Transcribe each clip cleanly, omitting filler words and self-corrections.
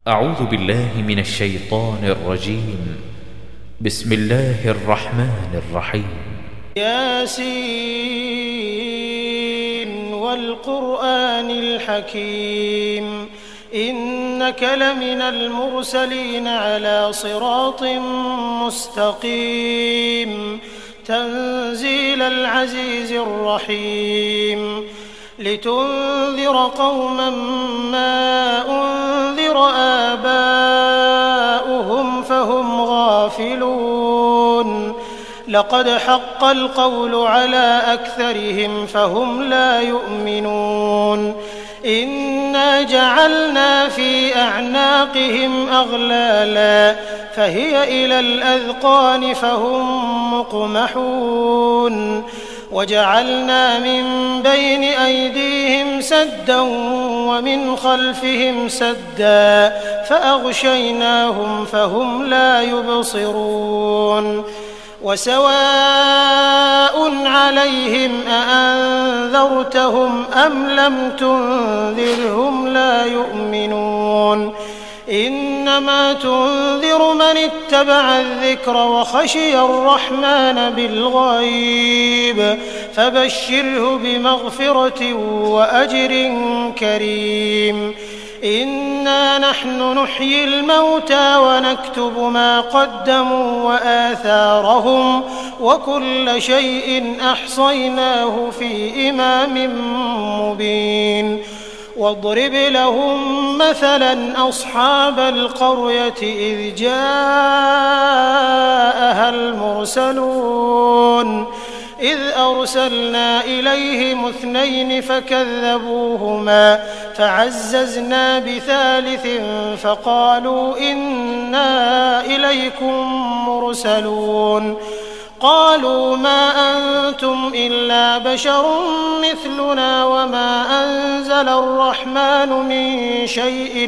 أعوذ بالله من الشيطان الرجيم. بسم الله الرحمن الرحيم. ياسين والقرآن الحكيم إنك لمن المرسلين على صراط مستقيم تنزيل العزيز الرحيم لتنذر قوما ما أنذر آباؤهم فهم غافلون لقد حق القول على أكثرهم فهم لا يؤمنون إنا جعلنا في أعناقهم أغلالا فهي إلى الأذقان فهم مقمحون وجعلنا من بين أيديهم سدا ومن خلفهم سدا فأغشيناهم فهم لا يبصرون وسواء عليهم أأنذرتهم أم لم تنذرهم لا يؤمنون إنما تنذر من اتبع الذكر وخشي الرحمن بالغيب فبشره بمغفرة وأجر كريم إنا نحن نحيي الموتى ونكتب ما قدموا وآثارهم وكل شيء أحصيناه في إمام مبين واضرب لهم مثلا أصحاب القرية إذ جاءها المرسلون إذ أرسلنا إليهم 2 فكذبوهما فعززنا بثالث فقالوا إنا إليكم مرسلون قالوا ما أنتم إلا بشر مثلنا وما أنزل الرحمن من شيء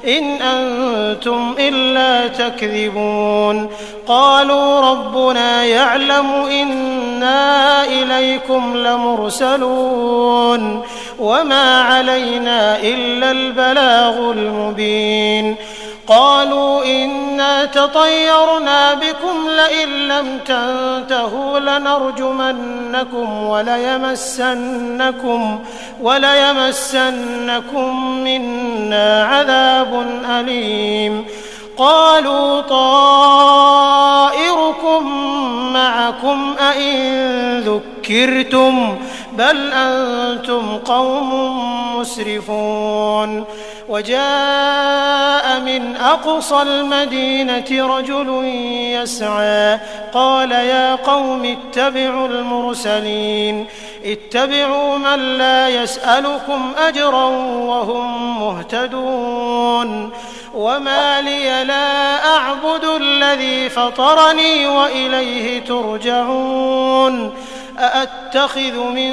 إن أنتم إلا تكذبون قالوا ربنا يعلم إنا إليكم لمرسلون وما علينا إلا البلاغ المبين قالوا إنا تطيرنا بكم لئن لم تنتهوا لنرجمنكم وليمسنكم منا عذاب أليم قالوا طائركم معكم أئن ذكرتم بل أنتم قوم مسرفون وجاء من أقصى المدينة رجل يسعى قال يا قوم اتبعوا المرسلين اتبعوا من لا يسألكم أجرا وهم مهتدون وما لي لا أعبد الذي فطرني وإليه ترجعون أأتخذ من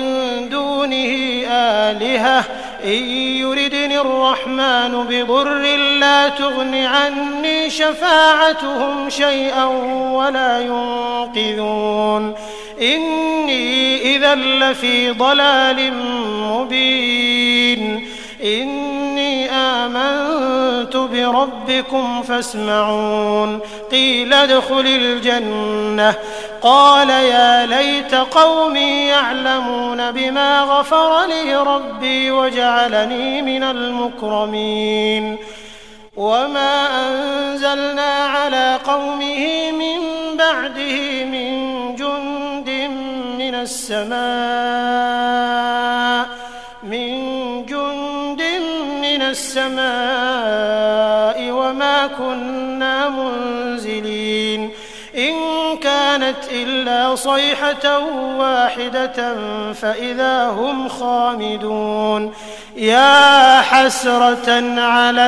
دونه آلهة إن يردني الرحمن بضر لا تغن عني شفاعتهم شيئا ولا ينقذون إني إذا لفي ضلال مبين إني آمنت بربكم فاسمعون قيل ادخل الجنة قال يا ليت قومي يعلمون بما غفر لي ربي وجعلني من المكرمين وما أنزلنا على قومه من بعده من جند من السماء وما كنا منزلين إن كانت إلا صيحة واحدة فإذا هم خامدون يا حسرة على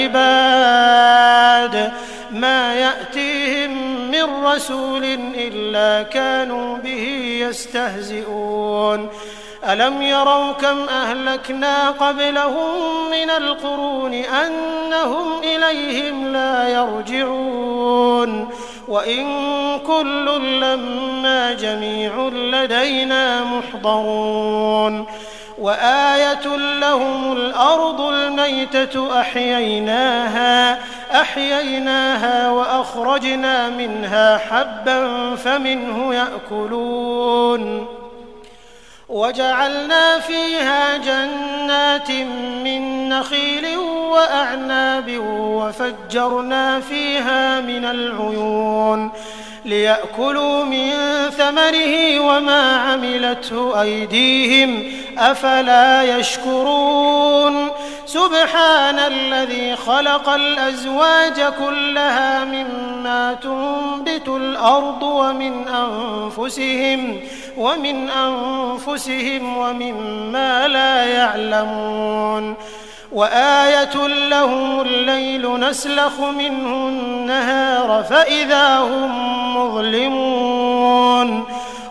العباد ما يأتيهم من رسول إلا كانوا به يستهزئون ألم يروا كم أهلكنا قبلهم من القرون أنهم إليهم لا يرجعون وإن كل لما جميع لدينا محضرون وآية لهم الأرض الميتة أحييناها وأخرجنا منها حبا فمنه يأكلون وجعلنا فيها جنات من نخيل وأعناب وفجرنا فيها من العيون ليأكلوا من ثمره وما عملته أيديهم أفلا يشكرون سبحان الذي خلق الأزواج كلها مما تنبت الأرض ومن أنفسهم ومما لا يعلمون وآية لهم الليل نسلخ منه النهار فإذا هم مظلمون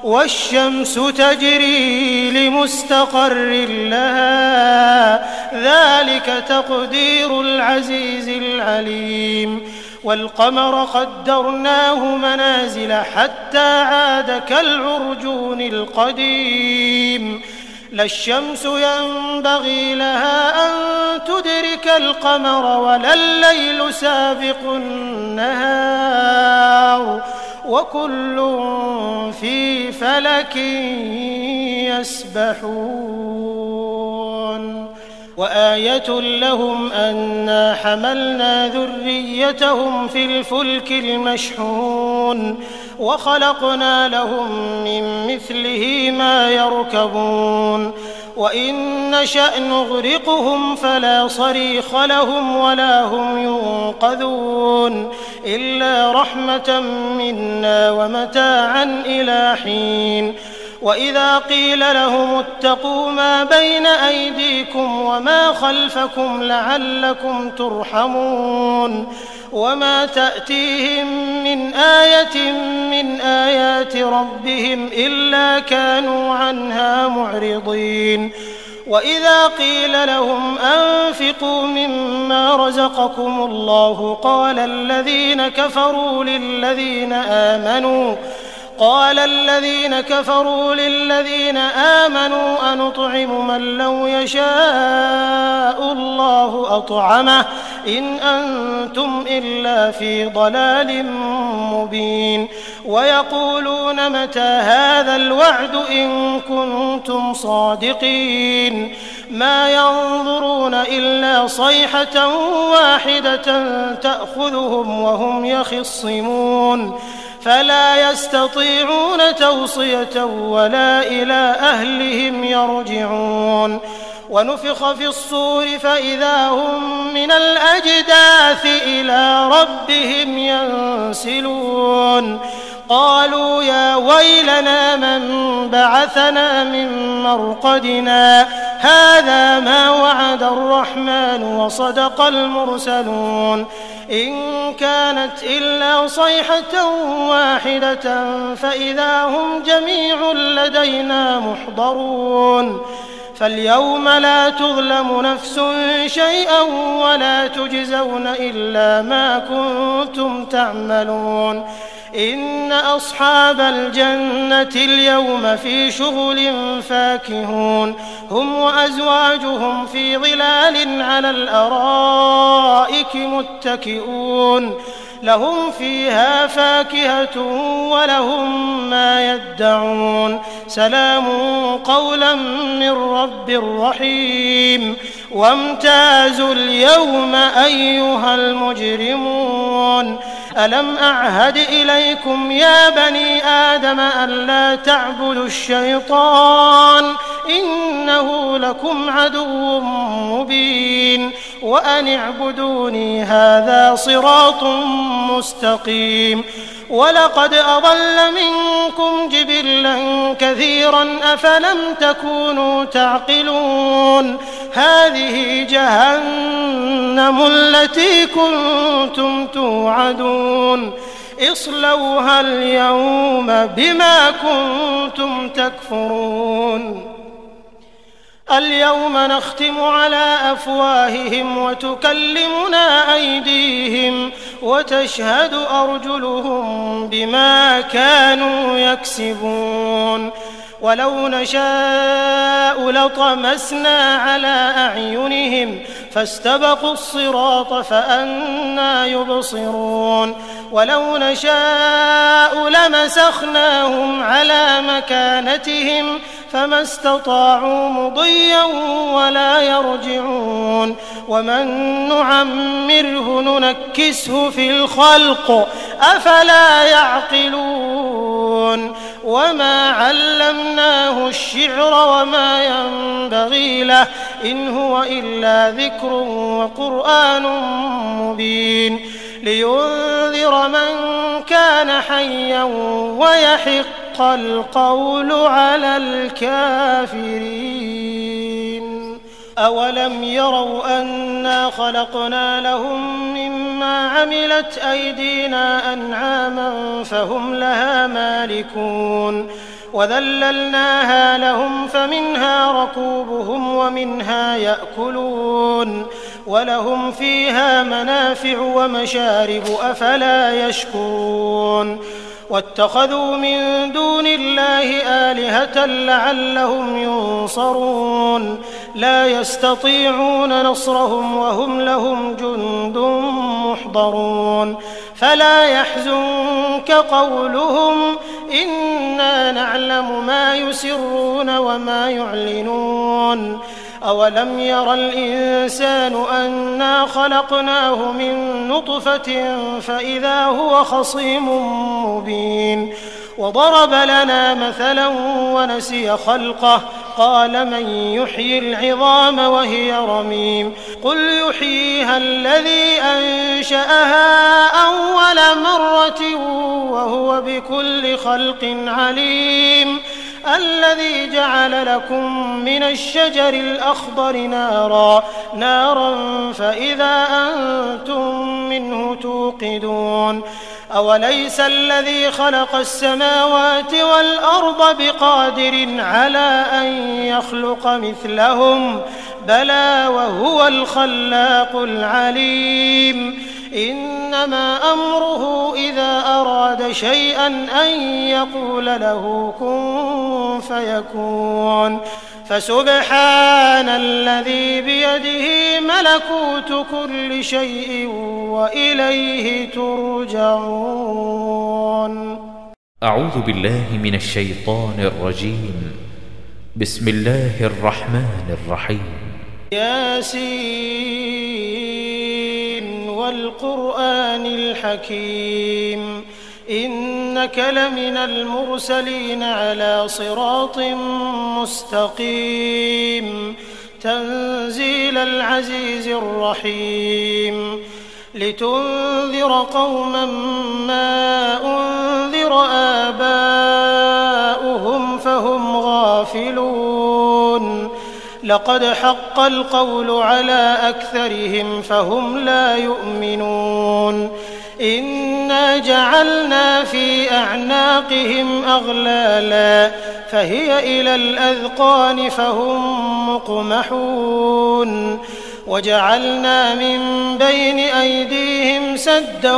والشمس تجري لمستقر لها ذلك تقدير العزيز العليم والقمر قدرناه منازل حتى عاد كالعرجون القديم لا الشمس ينبغي لها أن تدرك القمر ولا الليل سابق النهار وكل في فلك يسبحون وآية لهم أنا حملنا ذريتهم في الفلك المشحون وخلقنا لهم من مثله ما يركبون وإن نشأ نغرقهم فلا صريخ لهم ولا هم ينقذون إلا رحمة منا ومتاعا إلى حين وإذا قيل لهم اتقوا ما بين أيديكم وما خلفكم لعلكم ترحمون وما تأتيهم من آية من آيات ربهم إلا كانوا عنها معرضين وإذا قيل لهم أنفقوا مما رزقكم الله قال الذين كفروا للذين آمنوا أنطعم من لو يشاء الله أطعمه إن أنتم إلا في ضلال مبين ويقولون متى هذا الوعد إن كنتم صادقين ما ينظرون إلا صيحة واحدة تأخذهم وهم يخصمون فلا يستطيعون توصية ولا إلى أهلهم يرجعون ونفخ في الصور فإذا هم من الأجداث إلى ربهم ينسلون قالوا يا ويلنا من بعثنا من مرقدنا هذا ما وعد الرحمن وصدق المرسلون إن كانت إلا صيحة واحدة فإذا هم جميع لدينا محضرون فاليوم لا تظلم نفس شيئا ولا تجزون إلا ما كنتم تعملون إن أصحاب الجنة اليوم في شغل فاكهون هم وأزواجهم في ظلال على الأرائك متكئون لهم فيها فاكهة ولهم ما يدعون سلام قولا من رب رحيم وامتازوا اليوم أيها المجرمون ألم أعهد إليكم يا بني آدم ألا تعبدوا الشيطان إنه لكم عدو مبين وأن اعبدوني هذا صراط مستقيم ولقد أضل منكم جبلا كثيرا أفلم تكونوا تعقلون هذه جهنم التي كنتم توعدون اصلوها اليوم بما كنتم تكفرون اليوم نختم على أفواههم وتكلمنا أيديهم وتشهد أرجلهم بما كانوا يكسبون ولو نشاء لطمسنا على أعينهم فاستبقوا الصراط فأنى يبصرون ولو نشاء لمسخناهم على مكانتهم فما استطاعوا مضيا ولا يرجعون ومن نعمره ننكسه في الخلق أفلا يعقلون وما علمناه الشعر وما ينبغي له إن هو إلا ذكر وقرآن مبين لينذر من كان حيا ويحق القول على الكافرين أولم يروا أنا خلقنا لهم مما عملت أيدينا أنعاما فهم لها مالكون وذللناها لهم فمنها ركوبهم ومنها يأكلون ولهم فيها منافع ومشارب أفلا يشكرون واتخذوا من دون الله آلهة لعلهم ينصرون لا يستطيعون نصرهم وهم لهم جند محضرون فلا يحزنك قولهم إنا نعلم ما يسرون وما يعلنون أولم ير الإنسان أنا خلقناه من نطفة فإذا هو خصيم مبين وضرب لنا مثلا ونسي خلقه قال من يحيي العظام وهي رميم قل يحييها الذي أنشأها أول مرة وهو بكل خلق عليم الذي جعل لكم من الشجر الأخضر نارا فإذا أنتم منه توقدون أوليس الذي خلق السماوات والأرض بقادر على أن يخلق مثلهم بلى وهو الخلاق العليم إنما أمره إذا أراد شيئا أن يقول له كن فيكون فسبحان الذي بيده ملكوت كل شيء وإليه ترجعون. أعوذ بالله من الشيطان الرجيم. بسم الله الرحمن الرحيم. ياسين والقرآن الحكيم إنك لمن المرسلين على صراط مستقيم تنزيل العزيز الرحيم لتنذر قوما ما أنذر آباؤهم فهم غافلون لقد حق القول على أكثرهم فهم لا يؤمنون إنا جعلنا في أعناقهم أغلالا فهي إلى الأذقان فهم مقمحون وجعلنا من بين أيديهم سدا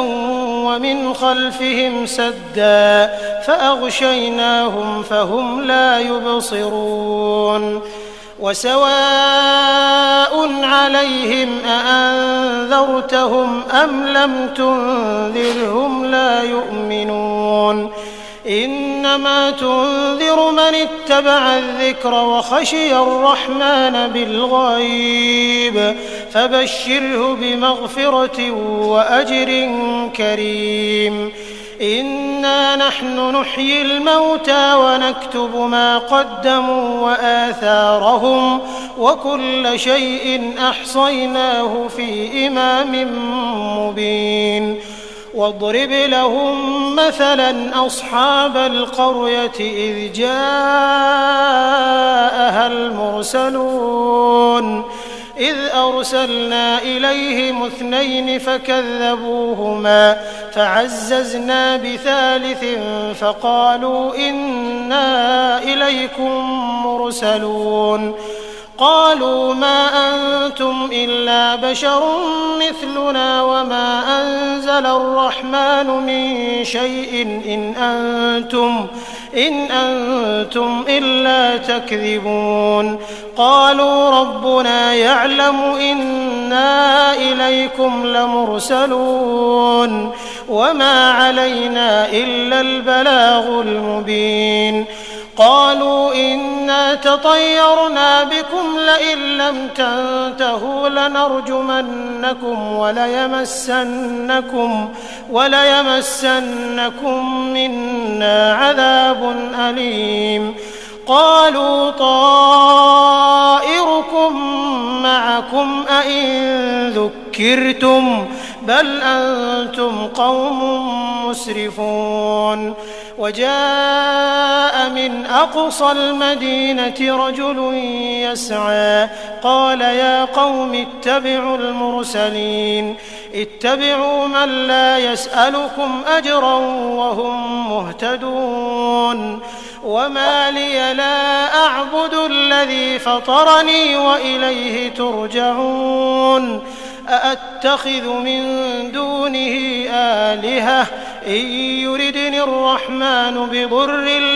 ومن خلفهم سدا فأغشيناهم فهم لا يبصرون وسواء عليهم أأنذرتهم أم لم تنذرهم لا يؤمنون إنما تنذر من اتبع الذكر وخشي الرحمن بالغيب فبشره بمغفرة وأجر كريم إنا نحن نحيي الموتى ونكتب ما قدموا وآثارهم وكل شيء أحصيناه في إمام مبين واضرب لهم مثلا أصحاب القرية إذ جاءها المرسلون إذ أرسلنا إليهم 2 فكذبوهما فعززنا بثالث فقالوا إنا إليكم مرسلون قالوا ما أنتم إلا بشر مثلنا وما أنزل الرحمن من شيء إن أنتم إلا تكذبون قالوا ربنا يعلم إنا إليكم لمرسلون وما علينا إلا البلاغ المبين قالوا إنا تطيرنا بكم لئن لم تنتهوا لنرجمنكم وليمسنكم منا عذاب أليم قالوا طائركم معكم أئن ذكرتم بل أنتم قوم مسرفون وجاء من أقصى المدينة رجل يسعى قال يا قوم اتبعوا المرسلين اتبعوا من لا يسألكم أجرا وهم مهتدون وما لي لا أعبد الذي فطرني وإليه ترجعون أأتخذ من دونه آلهة إن يردني الرحمن بضر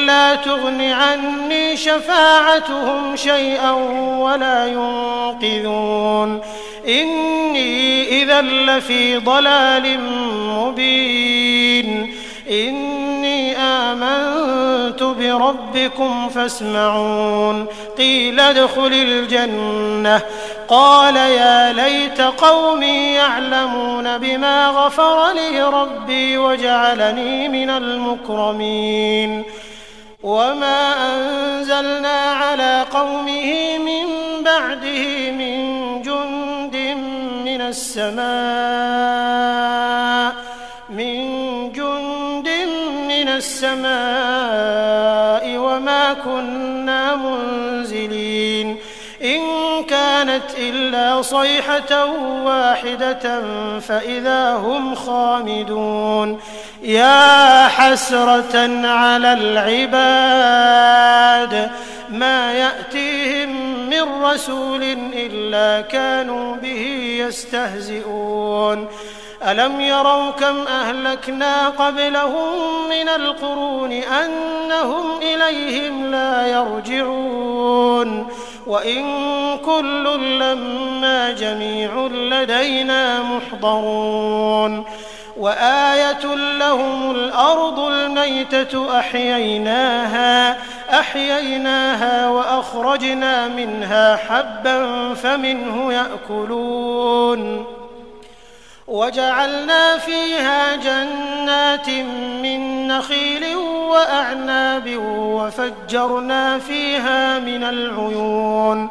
لا تغن عني شفاعتهم شيئا ولا ينقذون إني إذا لفي ضلال مبين إني آمنت بربكم فاسمعون قيل ادخل الجنة قال يا ليت قومي يعلمون بما غفر لي ربي وجعلني من المكرمين وما أنزلنا على قومه من بعده من جند من السماء وما كنا منزلين إن كانت إلا صيحة واحدة فإذا هم خامدون يا حسرة على العباد ما يأتيهم من رسول إلا كانوا به يستهزئون ألم يروا كم أهلكنا قبلهم من القرون أنهم إليهم لا يرجعون وإن كل لما جميع لدينا محضرون وآية لهم الأرض الميتة أحييناها وأخرجنا منها حبا فمنه يأكلون وجعلنا فيها جنات من نخيل وأعناب وفجرنا فيها من العيون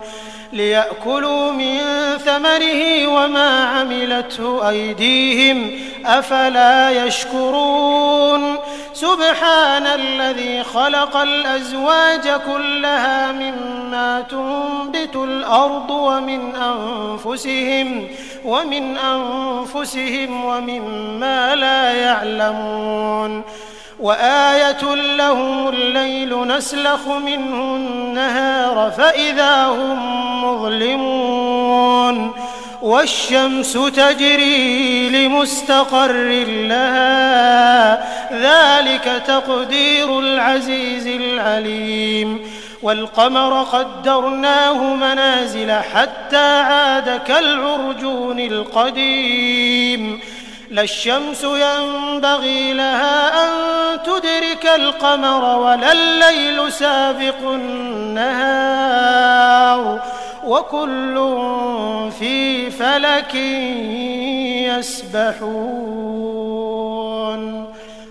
ليأكلوا من ثمره وما عملته أيديهم أفلا يشكرون سبحان الذي خلق الأزواج كلها مما تنبت الأرض ومن أنفسهم ومما لا يعلمون وآية لهم الليل نسلخ منه النهار فإذا هم مظلمون والشمس تجري لمستقر لها ذلك تقدير العزيز العليم والقمر قدرناه منازل حتى عاد كالعرجون القديم لا الشمس ينبغي لها أن تدرك القمر ولا الليل سابق النهار وكل في فلك يسبحون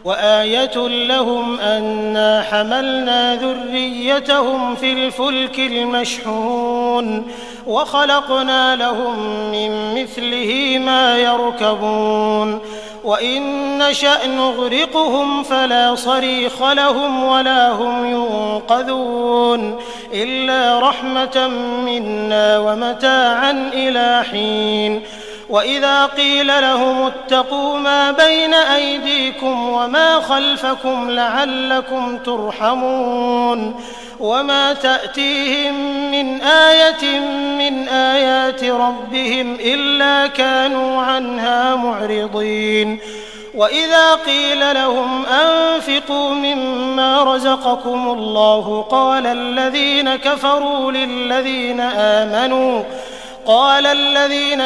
وآية لهم أنا حملنا ذريتهم في الفلك المشحون وخلقنا لهم من مثله ما يركبون وإن نشأ نغرقهم فلا صريخ لهم ولا هم ينقذون إلا رحمة منا ومتاعا إلى حين وإذا قيل لهم اتقوا ما بين أيديكم وما خلفكم لعلكم ترحمون وما تأتيهم من آية من آيات ربهم إلا كانوا عنها معرضين وإذا قيل لهم أنفقوا مما رزقكم الله قال الذين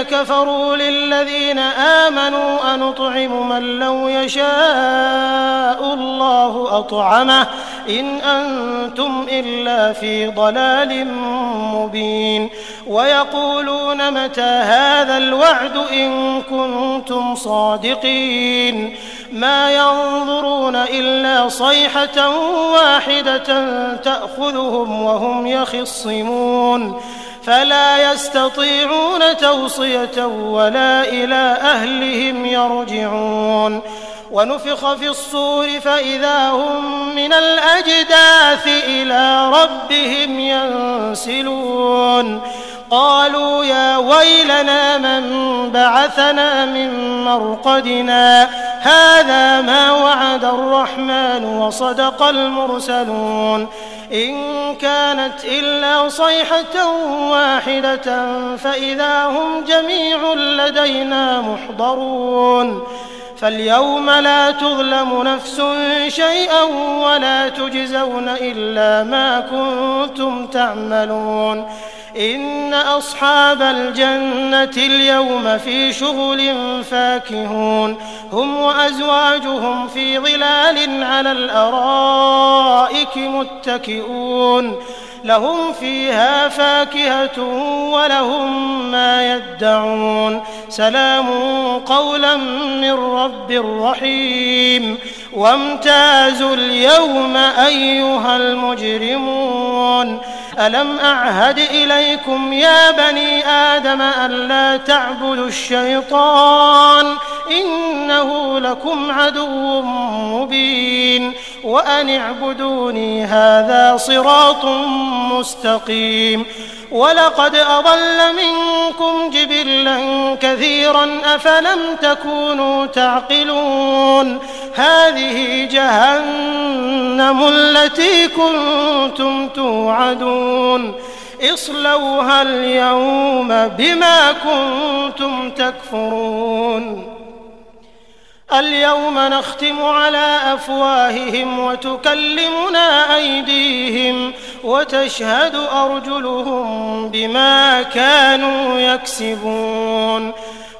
كفروا للذين آمنوا أنطعم من لو يشاء الله أطعمه إن أنتم إلا في ضلال مبين ويقولون متى هذا الوعد إن كنتم صادقين ما ينظرون إلا صيحة واحدة تأخذهم وهم يخصمون فلا يستطيعون توصية ولا إلى أهلهم يرجعون ونفخ في الصور فإذا هم من الأجداث إلى ربهم ينسلون قالوا يا ويلنا من بعثنا من مرقدنا هذا ما وعد الرحمن وصدق المرسلون إن كانت إلا صيحة واحدة فإذا هم جميع لدينا محضرون فاليوم لا تظلم نفس شيئا ولا تجزون إلا ما كنتم تعملون إن أصحاب الجنة اليوم في شغل فاكهون هم وأزواجهم في ظلال على الأرائك متكئون لهم فيها فاكهة ولهم ما يدعون سلام قولا من رب رحيم وامتازوا اليوم أيها المجرمون ألم أعهد إليكم يا بني آدم ألا تعبدوا الشيطان إنه لكم عدو مبين وأن اعبدوني هذا صراط مستقيم ولقد أضل منكم جبلا كثيرا أفلم تكونوا تعقلون هذه جهنم التي كنتم توعدون اصلوها اليوم بما كنتم تكفرون اليوم نختم على أفواههم وتكلمنا أيديهم وتشهد أرجلهم بما كانوا يكسبون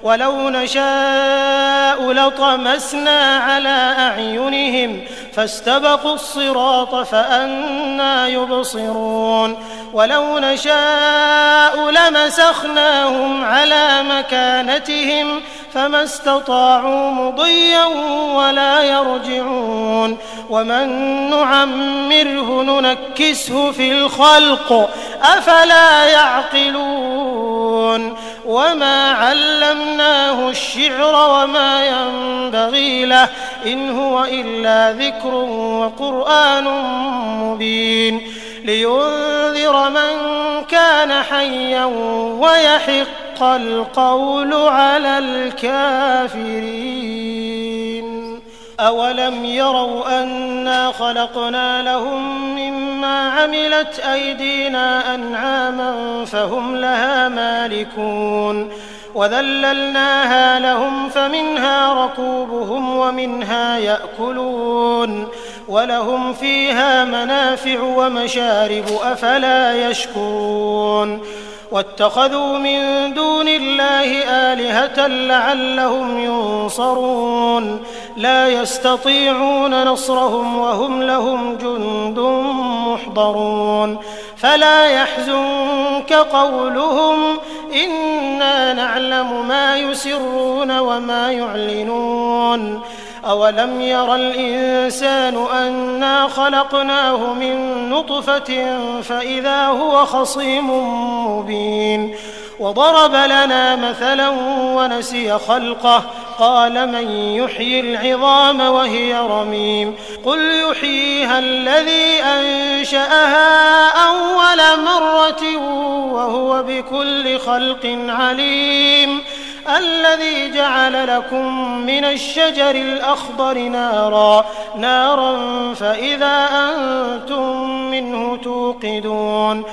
ولو نشاء لطمسنا على أعينهم فاستبقوا الصراط فأنى يبصرون ولو نشاء لمسخناهم على مكانتهم فما استطاعوا مضيا ولا يرجعون ومن نعمره ننكسه في الخلق أفلا يعقلون وما علمناه الشعر وما ينبغي له إن هو إلا ذكر وقرآن مبين لينذر من كان حيا ويحق القول على الكافرين أولم يروا أنا خلقنا لهم مما عملت أيدينا أنعاما فهم لها مالكون وذللناها لهم فمنها ركوبهم ومنها يأكلون ولهم فيها منافع ومشارب أفلا يشكرون واتخذوا من دون الله آلهة لعلهم ينصرون لا يستطيعون نصرهم وهم لهم جند محضرون فلا يحزنك قولهم إنا نعلم ما يسرون وما يعلنون أولم ير الإنسان أنا خلقناه من نطفة فإذا هو خصيم مبين وضرب لنا مثلا ونسي خلقه قال من يحيي العظام وهي رميم قل يحييها الذي أنشأها أول مرة وهو بكل خلق عليم الذي جعل لكم من الشجر الأخضر نارا فإذا أنتم منه توقدون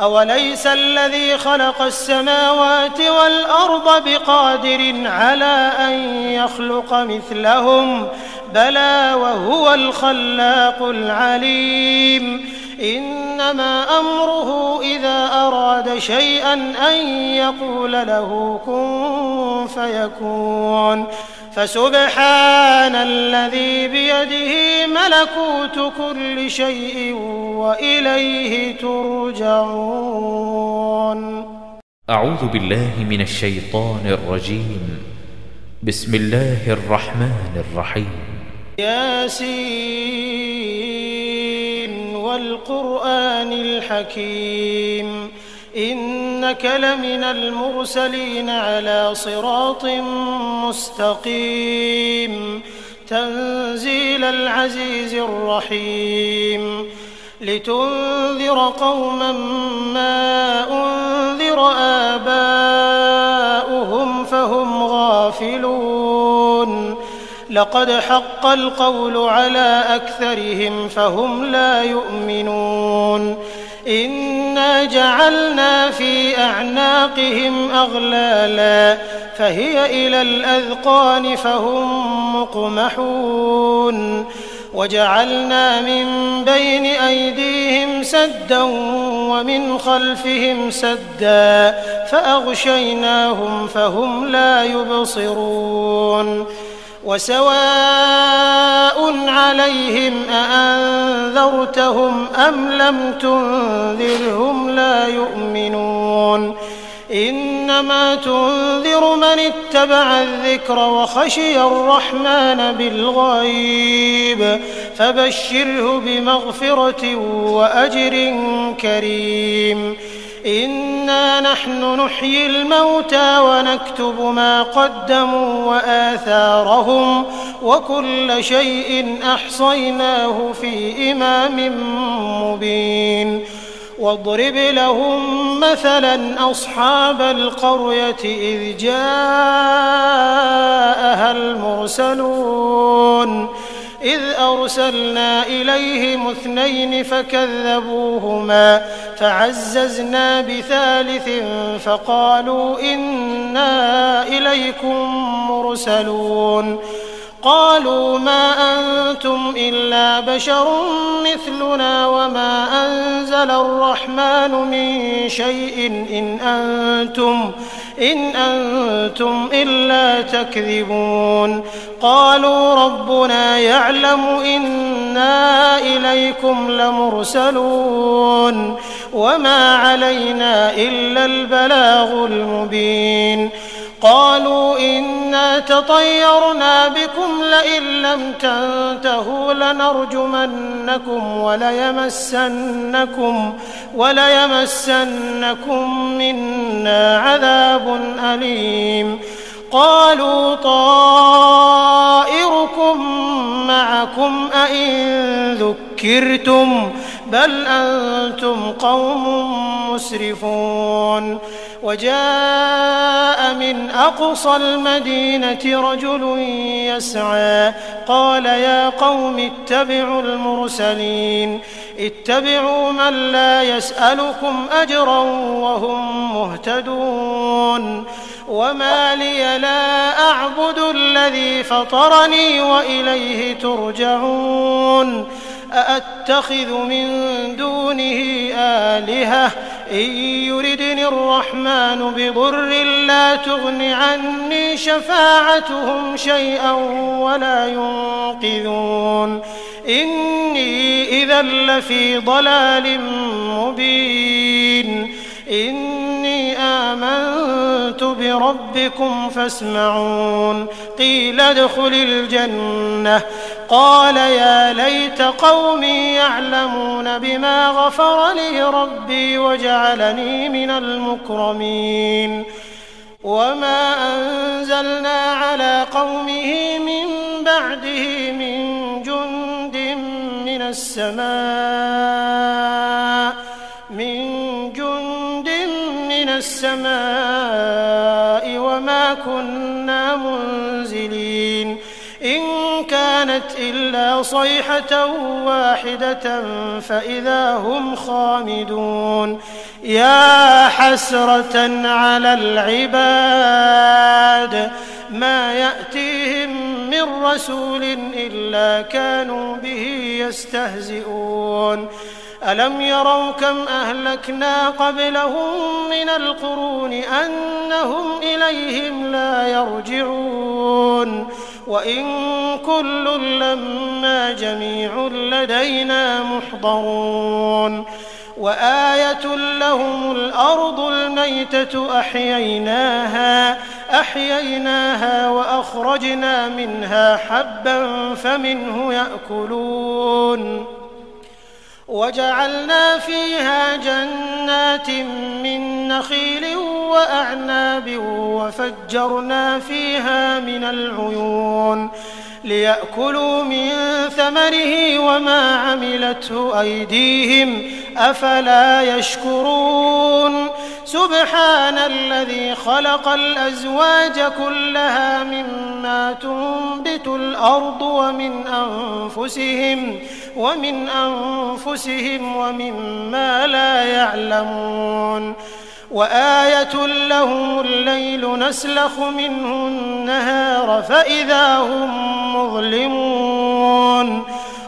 أوليس الذي خلق السماوات والأرض بقادر على أن يخلق مثلهم بلى وهو الخلاق العليم إنما أمره إذا أراد شيئا أن يقول له كن فيكون فسبحان الذي بيده ملكوت كل شيء وإليه ترجعون. أعوذ بالله من الشيطان الرجيم. بسم الله الرحمن الرحيم. ياسين والقرآن الحكيم إنك لمن المرسلين على صراط مستقيم تنزيل العزيز الرحيم لتنذر قوما ما أنذر آباؤهم فهم غافلون لقد حق القول على أكثرهم فهم لا يؤمنون إنا جعلنا في أعناقهم أغلالا فهي إلى الأذقان فهم مقمحون وجعلنا من بين أيديهم سدا ومن خلفهم سدا فأغشيناهم فهم لا يبصرون وسواء عليهم أأنذرتهم أم لم تنذرهم لا يؤمنون إنما تنذر من اتبع الذكر وخشي الرحمن بالغيب فبشره بمغفرة وأجر كريم إنا نحن نحيي الموتى ونكتب ما قدموا وآثارهم وكل شيء أحصيناه في إمام مبين واضرب لهم مثلا أصحاب القرية إذ جاءها المرسلون إذ أرسلنا إليهم 2 فكذبوهما فعززنا بثالث فقالوا إنا إليكم مرسلون قالوا ما أنتم إلا بشر مثلنا وما أنزل الرحمن من شيء إن أنتم إلا تكذبون قالوا ربنا يعلم إنا إليكم لمرسلون وما علينا إلا البلاغ المبين قالوا إنا تطيرنا بكم لئن لم تنتهوا لنرجمنكم وليمسنكم منا عذاب أليم قالوا طائركم معكم أئن ذكرتم بل أنتم قوم مسرفون وجاء من أقصى المدينة رجل يسعى قال يا قوم اتبعوا المرسلين اتبعوا من لا يسألكم أجرا وهم مهتدون وما لي لا أعبد الذي فطرني وإليه ترجعون أأتخذ من دونه آلهة إن يردني الرحمن بضر لا تغن عني شفاعتهم شيئا ولا ينقذون إني إذا لفي ضلال مبين إني آمنت بربكم فاسمعون قيل ادخل الجنة قال يا ليت قومي يعلمون بما غفر لي ربي وجعلني من المكرمين وما أنزلنا على قومه من بعده من جند من السماء وما كنا كنا منزلين إن كانت إلا صيحة واحدة فإذا هم خامدون يا حسرة على العباد ما يأتيهم من رسول إلا كانوا به يستهزئون ألم يروا كم أهلكنا قبلهم من القرون أنهم إليهم لا يرجعون وإن كل لما جميع لدينا محضرون وآية لهم الأرض الميتة أحييناها وأخرجنا منها حبا فمنه يأكلون وجعلنا فيها جنات من نخيل وأعناب وفجرنا فيها من العيون ليأكلوا من ثمره وما عملته أيديهم أفلا يشكرون سبحان الذي خلق الأزواج كلها مما تنبت الأرض ومن أنفسهم ومما لا يعلمون وآية لهم الليل نسلخ منه النهار فإذا هم مظلمون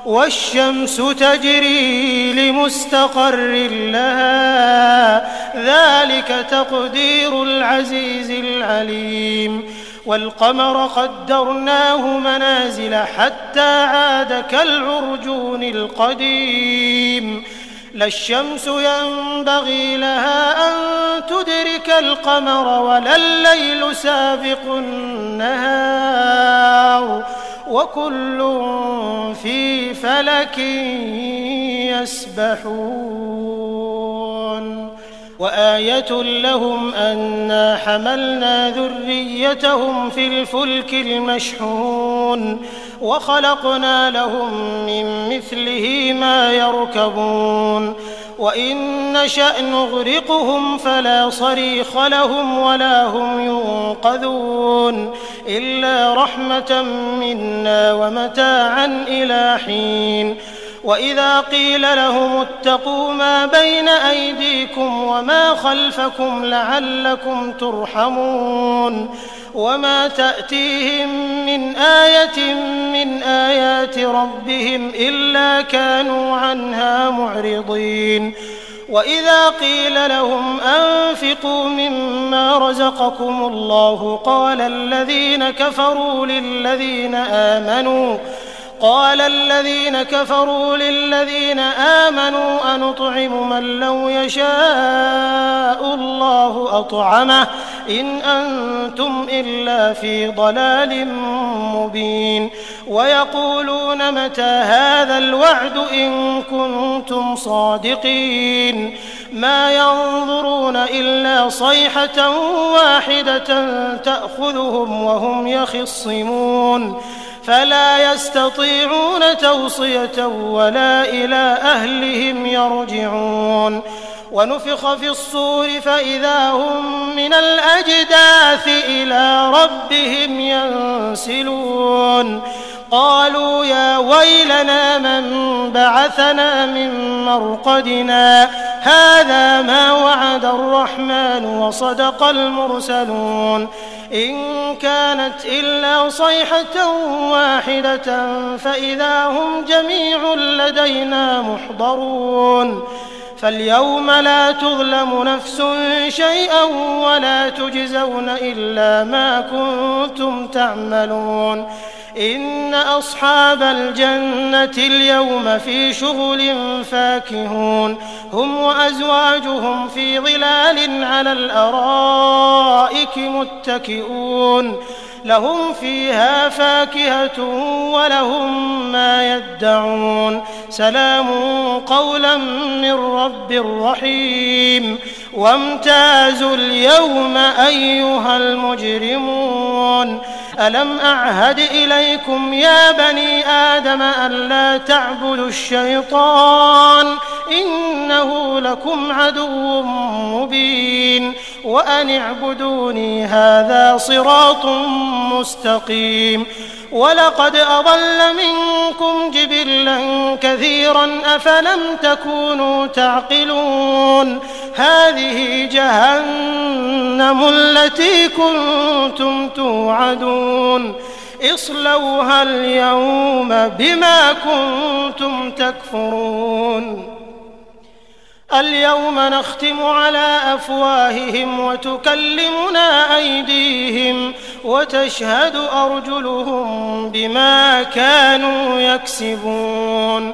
والشمس تجري لمستقر لها ذلك تقدير العزيز العليم والقمر قدرناه منازل حتى عاد كالعرجون القديم لا الشمس ينبغي لها أن تدرك القمر ولا الليل سابق النهار وكل في فلك يسبحون وآية لهم أنا حملنا ذريتهم في الفلك المشحون وخلقنا لهم من مثله ما يركبون وإن نشأ نغرقهم فلا صريخ لهم ولا هم ينقذون إلا رحمة منا ومتاعا إلى حين وإذا قيل لهم اتقوا ما بين أيديكم وما خلفكم لعلكم ترحمون وما تأتيهم من آية من آيات ربهم إلا كانوا عنها معرضين وإذا قيل لهم أنفقوا مما رزقكم الله قال الذين كفروا للذين آمنوا أنطعم من لو يشاء الله أطعمه إن أنتم إلا في ضلال مبين ويقولون متى هذا الوعد إن كنتم صادقين ما ينظرون إلا صيحة واحدة تأخذهم وهم يخصمون فلا يستطيعون توصية ولا إلى أهلهم يرجعون ونفخ في الصور فإذا هم من الأجداث إلى ربهم ينسلون قالوا يا ويلنا من بعثنا من مرقدنا هذا ما وعد الرحمن وصدق المرسلون إن كانت إلا صيحة واحدة فإذا هم جميع لدينا محضرون فاليوم لا تظلم نفس شيئا ولا تجزون إلا ما كنتم تعملون إن أصحاب الجنة اليوم في شغل فاكهون هم وأزواجهم في ظلال على الأرائك متكئون لهم فيها فاكهة ولهم ما يدعون سلام قولا من رب رحيم وامتازوا اليوم أيها المجرمون ألم أعهد إليكم يا بني آدم ألا تعبدوا الشيطان إنه لكم عدو مبين وأن اعبدوني هذا صراط مستقيم ولقد أضل منكم جبلا كثيرا أفلم تكونوا تعقلون هذه جهنم التي كنتم توعدون اصلوها اليوم بما كنتم تكفرون اليوم نختم على أفواههم وتكلمنا أيديهم وتشهد أرجلهم بما كانوا يكسبون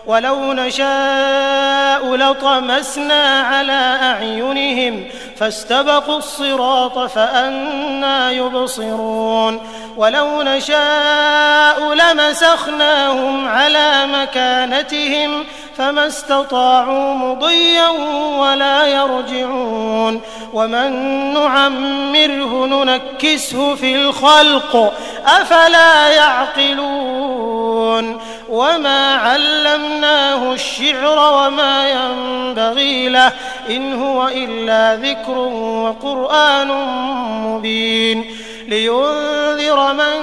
ولو نشاء لطمسنا على أعينهم فاستبقوا الصراط فأنى يبصرون ولو نشاء لمسخناهم على مكانتهم فما استطاعوا مضيا ولا يرجعون ومن نعمره ننكسه في الخلق أفلا يعقلون وما علمناه الشعر وما ينبغي له إن هو إلا ذكر وقرآن مبين لينذر من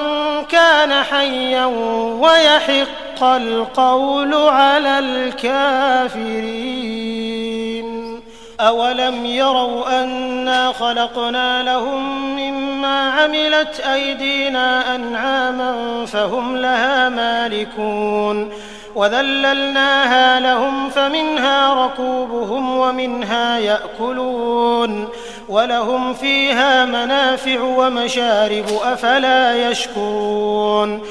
كان حيا ويحق القول على الكافرين أولم يروا أنا خلقنا لهم مما عملت أيدينا أنعاما فهم لها مالكون وذللناها لهم فمنها ركوبهم ومنها يأكلون ولهم فيها منافع ومشارب أفلا يشكرون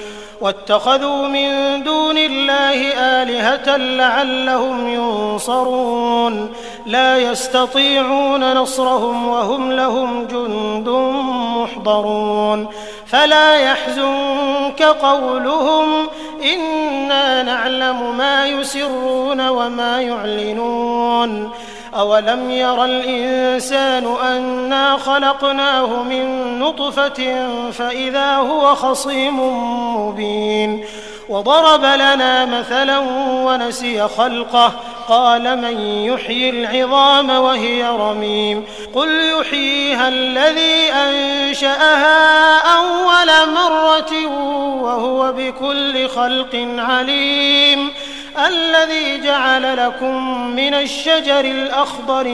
واتخذوا من دون الله آلهة لعلهم ينصرون لا يستطيعون نصرهم وهم لهم جند محضرون فلا يحزنك قولهم إنا نعلم ما يسرون وما يعلنون أولم ير الإنسان أنا خلقناه من نطفة فإذا هو خصيم مبين وضرب لنا مثلا ونسي خلقه قال من يحيي العظام وهي رميم قل يحييها الذي أنشأها أول مرة وهو بكل خلق عليم الذي جعل لكم من الشجر الأخضر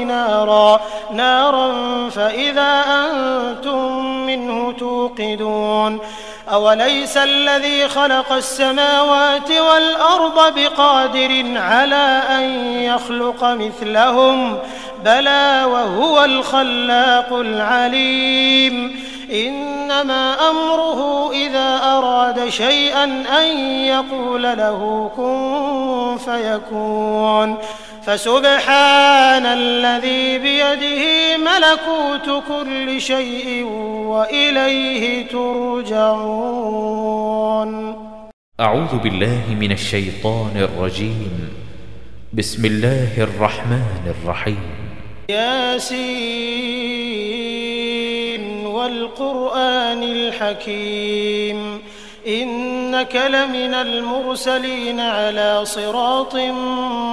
نارا فإذا أنتم منه توقدون أوليس الذي خلق السماوات والأرض بقادر على أن يخلق مثلهم بلى وهو الخلاق العليم إنما أمره إذا أراد شيئا أن يقول له كن فيكون فسبحان الذي بيده ملكوت كل شيء وإليه ترجعون. أعوذ بالله من الشيطان الرجيم. بسم الله الرحمن الرحيم. ياسين والقرآن الحكيم إنك لمن المرسلين على صراط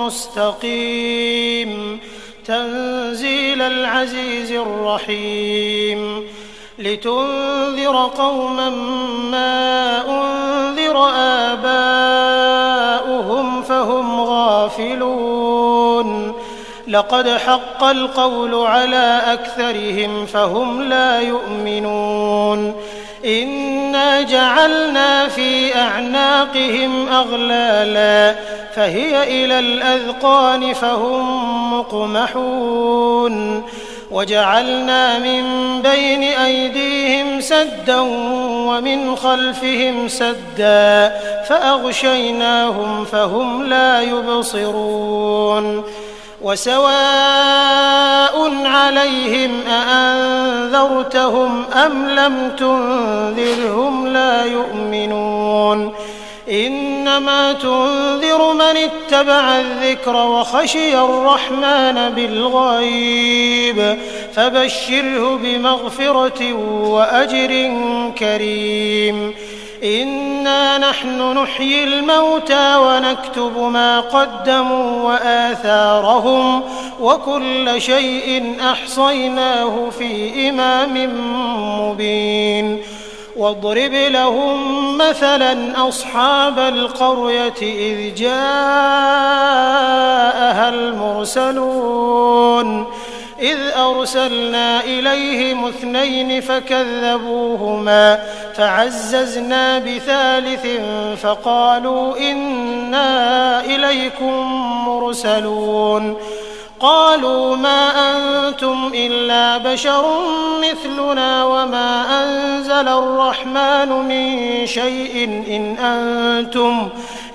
مستقيم تنزيل العزيز الرحيم لتنذر قوما ما أنذر آباؤهم فهم غافلون لقد حق القول على أكثرهم فهم لا يؤمنون إنا جعلنا في أعناقهم أغلالا فهي إلى الأذقان فهم مقمحون وجعلنا من بين أيديهم سدا ومن خلفهم سدا فأغشيناهم فهم لا يبصرون وسواء عليهم أأنذرتهم أم لم تنذرهم لا يؤمنون إنما تنذر من اتبع الذكر وخشي الرحمن بالغيب فبشره بمغفرة وأجر كريم إنا نحن نحيي الموتى ونكتب ما قدموا وآثارهم وكل شيء أحصيناه في إمام مبين واضرب لهم مثلا أصحاب القرية إذ جاءها المرسلون إذ أرسلنا إليهم 2 فكذبوهما فعززنا بثالث فقالوا إنا إليكم مرسلون قالوا ما أنتم إلا بشر مثلنا وما أنزل الرحمن من شيء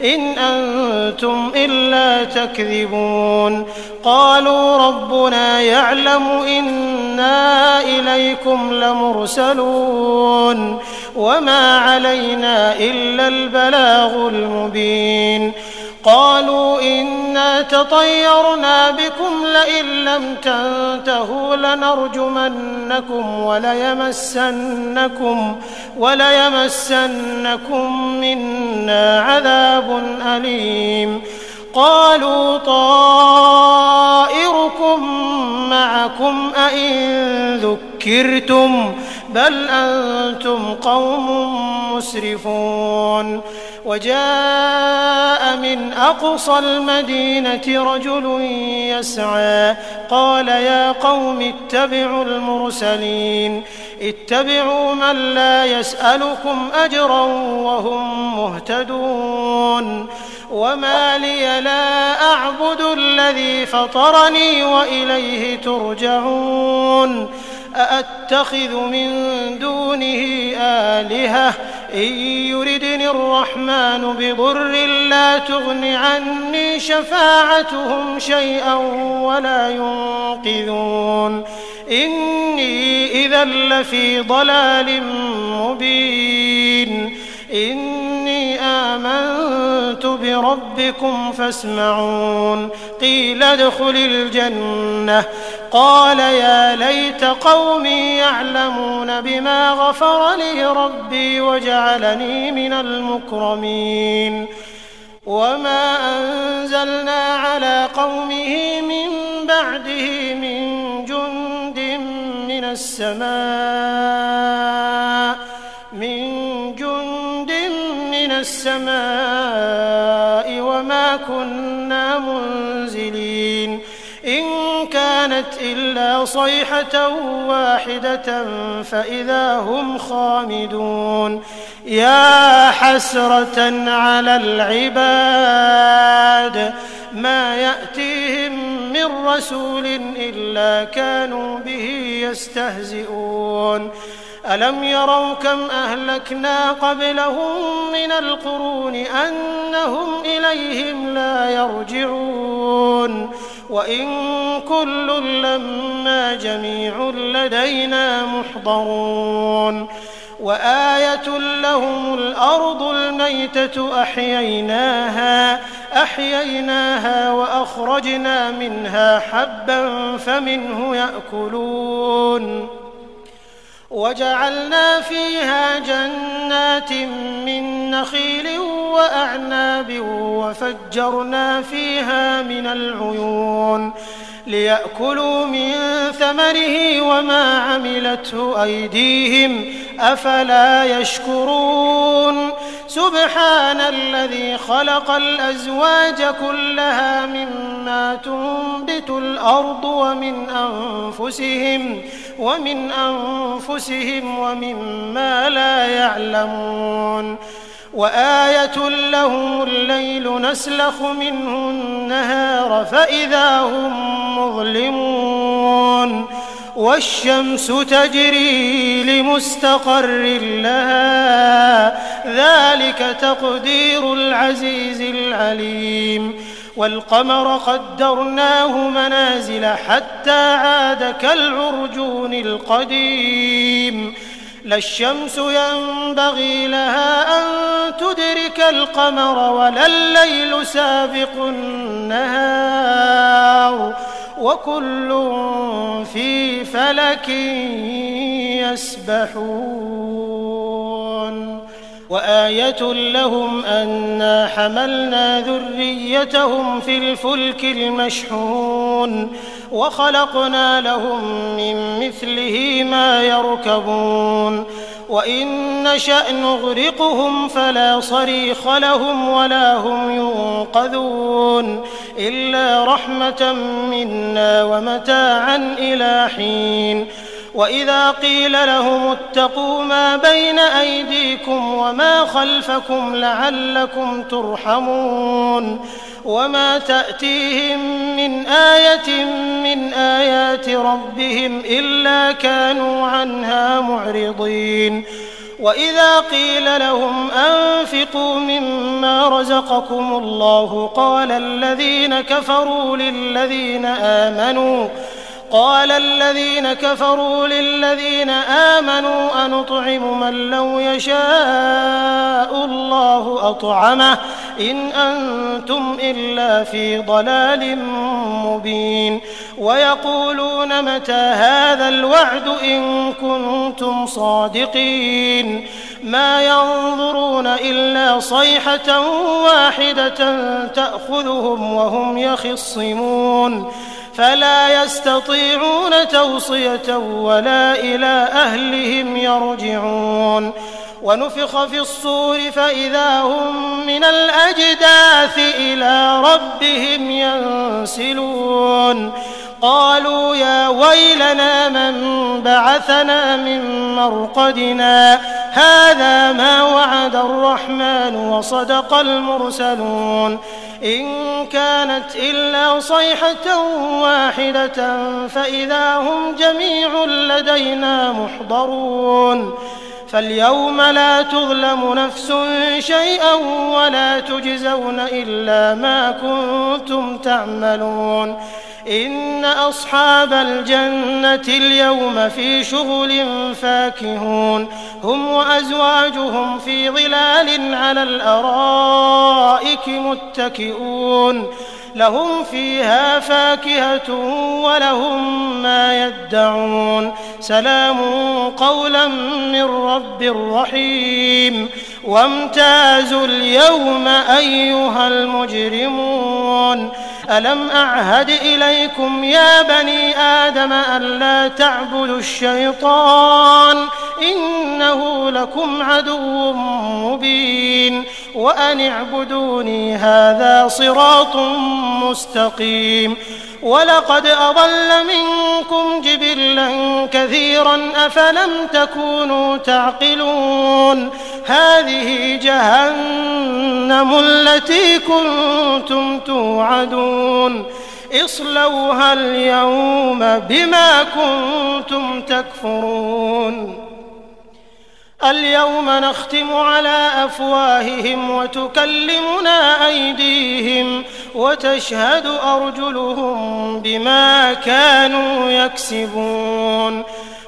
إن أنتم إلا تكذبون قالوا ربنا يعلم إنا إليكم لمرسلون وما علينا إلا البلاغ المبين قالوا إنا تطيرنا بكم لئن لم تنتهوا لنرجمنكم وليمسنكم منا عذاب أليم قالوا طائركم معكم أئن ذكرتم بل أنتم قوم مسرفون وجاء من أقصى المدينة رجل يسعى قال يا قوم اتبعوا المرسلين اتبعوا من لا يسألكم أجرا وهم مهتدون وما لي لا أعبد الذي فطرني وإليه ترجعون أأتخذ من دونه آلهة إن يردني الرحمن بضر لا تغن عني شفاعتهم شيئا ولا ينقذون إني إذا لفي ضلال مبين إني آمنت بربكم فاسمعون قيل ادخل الجنة قال يا ليت قومي يعلمون بما غفر لي ربي وجعلني من المكرمين وما أنزلنا على قومه من بعده من جند من السماء وما كنا منزلين إن كانت إلا صيحة واحدة فإذا هم خامدون يا حسرة على العباد ما يأتيهم من رسول إلا كانوا به يستهزئون ألم يروا كم أهلكنا قبلهم من القرون أنهم إليهم لا يرجعون وإن كل لما جميع لدينا محضرون وآية لهم الأرض الميتة أحييناها وأخرجنا منها حبا فمنه يأكلون وجعلنا فيها جنات من نخيل وأعناب وفجرنا فيها من العيون ليأكلوا من ثمره وما عملته أيديهم أفلا يشكرون سبحان الذي خلق الأزواج كلها مما تنبت الأرض ومن أنفسهم ومما لا يعلمون وآية لهم الليل نسلخ منه النهار فإذا هم مظلمون والشمس تجري لمستقر لها ذلك تقدير العزيز العليم والقمر قدرناه منازل حتى عاد كالعرجون القديم لا الشمس ينبغي لها أن تدرك القمر ولا الليل سابق النهار وكل في فلك يسبحون وآية لهم أنا حملنا ذريتهم في الفلك المشحون وخلقنا لهم من مثله ما يركبون وإن نشأ نغرقهم فلا صريخ لهم ولا هم ينقذون إلا رحمة منا ومتاعا إلى حين وإذا قيل لهم اتقوا ما بين أيديكم وما خلفكم لعلكم ترحمون وما تأتيهم من آية من آيات ربهم إلا كانوا عنها معرضين وإذا قيل لهم أنفقوا مما رزقكم الله قال الذين كفروا للذين آمنوا أنطعم من لو يشاء الله أطعمه إن أنتم إلا في ضلال مبين ويقولون متى هذا الوعد إن كنتم صادقين ما ينظرون إلا صيحة واحدة تأخذهم وهم يخصمون فلا يستطيعون توصية ولا إلى أهلهم يرجعون ونفخ في الصور فإذا هم من الأجداث إلى ربهم ينسلون قالوا يا ويلنا من بعثنا من مرقدنا هذا ما وعد الرحمن وصدق المرسلون إن كانت إلا صيحة واحدة فإذا هم جميع لدينا محضرون فاليوم لا تظلم نفس شيئا ولا تجزون إلا ما كنتم تعملون إن أصحاب الجنة اليوم في شغل فاكهون هم وأزواجهم في ظلال على الأرائك متكئون لهم فيها فاكهة ولهم ما يدعون سلام قولا من رب رحيم وامتازوا اليوم أيها المجرمون ألم أعهد إليكم يا بني آدم ألا تعبدوا الشيطان إنه لكم عدو مبين وأن اعبدوني هذا صراط مستقيم ولقد أضل منكم جبلا كثيرا أفلم تكونوا تعقلون هذه جهنم التي كنتم توعدون اصلوها اليوم بما كنتم تكفرون اليوم نختم على أفواههم وتكلمنا أيديهم وتشهد أرجلهم بما كانوا يكسبون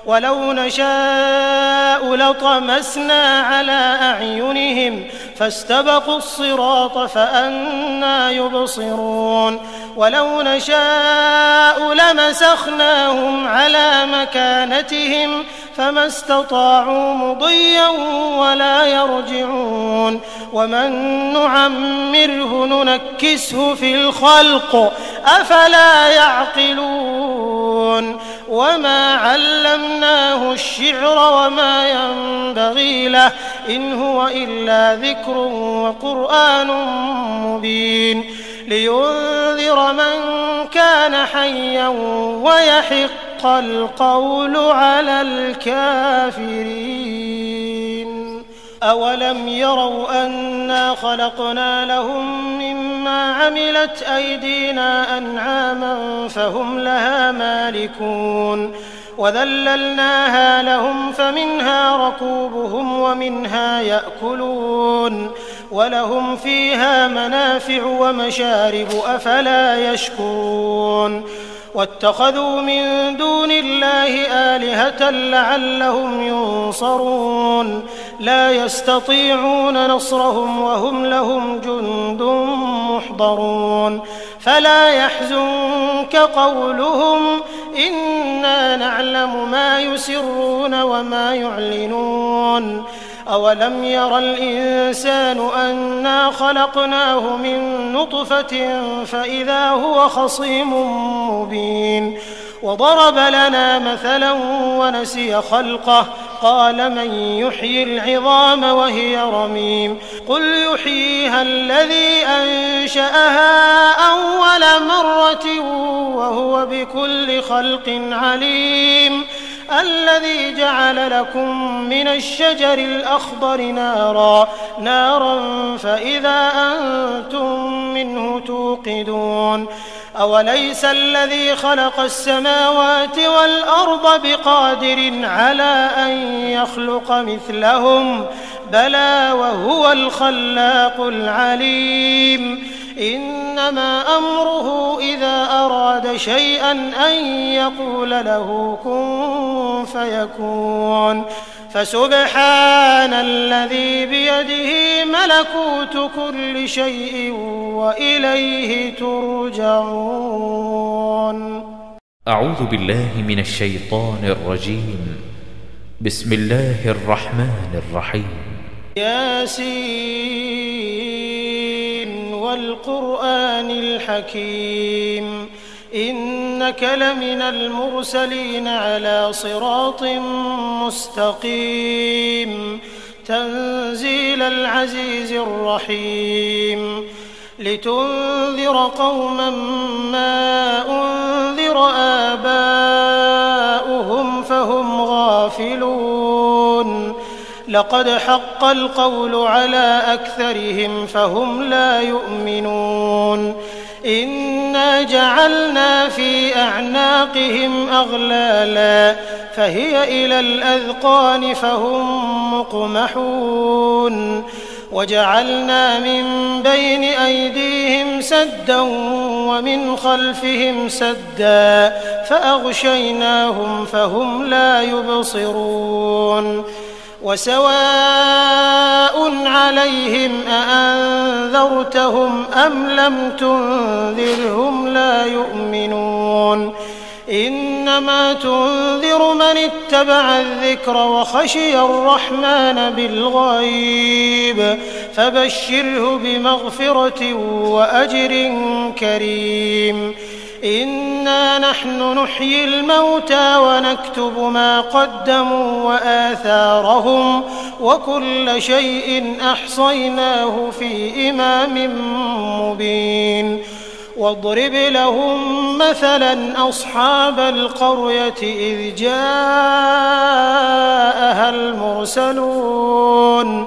ولو نشاء لطمسنا على أعينهم فاستبقوا الصراط فأنى يبصرون ولو نشاء لمسخناهم على مكانتهم فما استطاعوا مضيا ولا يرجعون ومن نعمره ننكسه في الخلق أفلا يعقلون وما علمناه الشعر وما ينبغي له إن هو إلا ذكر وقرآن مبين لينذر من كان حيا ويحق القول على الكافرين أولم يروا أنا خلقنا لهم مما عملت أيدينا أنعاما فهم لها مالكون وذللناها لهم فمنها ركوبهم ومنها يأكلون ولهم فيها منافع ومشارب أفلا يشكرون واتخذوا من دون الله آلهة لعلهم ينصرون لا يستطيعون نصرهم وهم لهم جند محضرون فلا يحزنك قولهم إنا نعلم ما يسرون وما يعلنون أولم ير الإنسان أنا خلقناه من نطفة فإذا هو خصيم مبين وضرب لنا مثلا ونسي خلقه قال من يحيي العظام وهي رميم قل يحييها الذي أنشأها أول مرة وهو بكل خلق عليم الذي جعل لكم من الشجر الأخضر نارا فإذا أنتم منه توقدون أوليس الذي خلق السماوات والأرض بقادر على أن يخلق مثلهم بلى وهو الخلاق العليم إنما أمره إذا أراد شيئا أن يقول له كن فيكون فسبحان الذي بيده ملكوت كل شيء وإليه ترجعون. أعوذ بالله من الشيطان الرجيم. بسم الله الرحمن الرحيم. ياسين والقرآن الحكيم إنك لمن المرسلين على صراط مستقيم تنزيل العزيز الرحيم لتنذر قوما ما أنذر آباؤهم فهم غافلون لقد حق القول على أكثرهم فهم لا يؤمنون إنا جعلنا في أعناقهم أغلالا فهي إلى الأذقان فهم مقمحون وجعلنا من بين أيديهم سدا ومن خلفهم سدا فأغشيناهم فهم لا يبصرون وسواء عليهم أأنذرتهم أم لم تنذرهم لا يؤمنون إنما تنذر من اتبع الذكر وخشي الرحمن بالغيب فبشره بمغفرة وأجر كريم إنا نحن نحيي الموتى ونكتب ما قدموا وآثارهم وكل شيء أحصيناه في إمام مبين واضرب لهم مثلا أصحاب القرية إذ جاءها المرسلون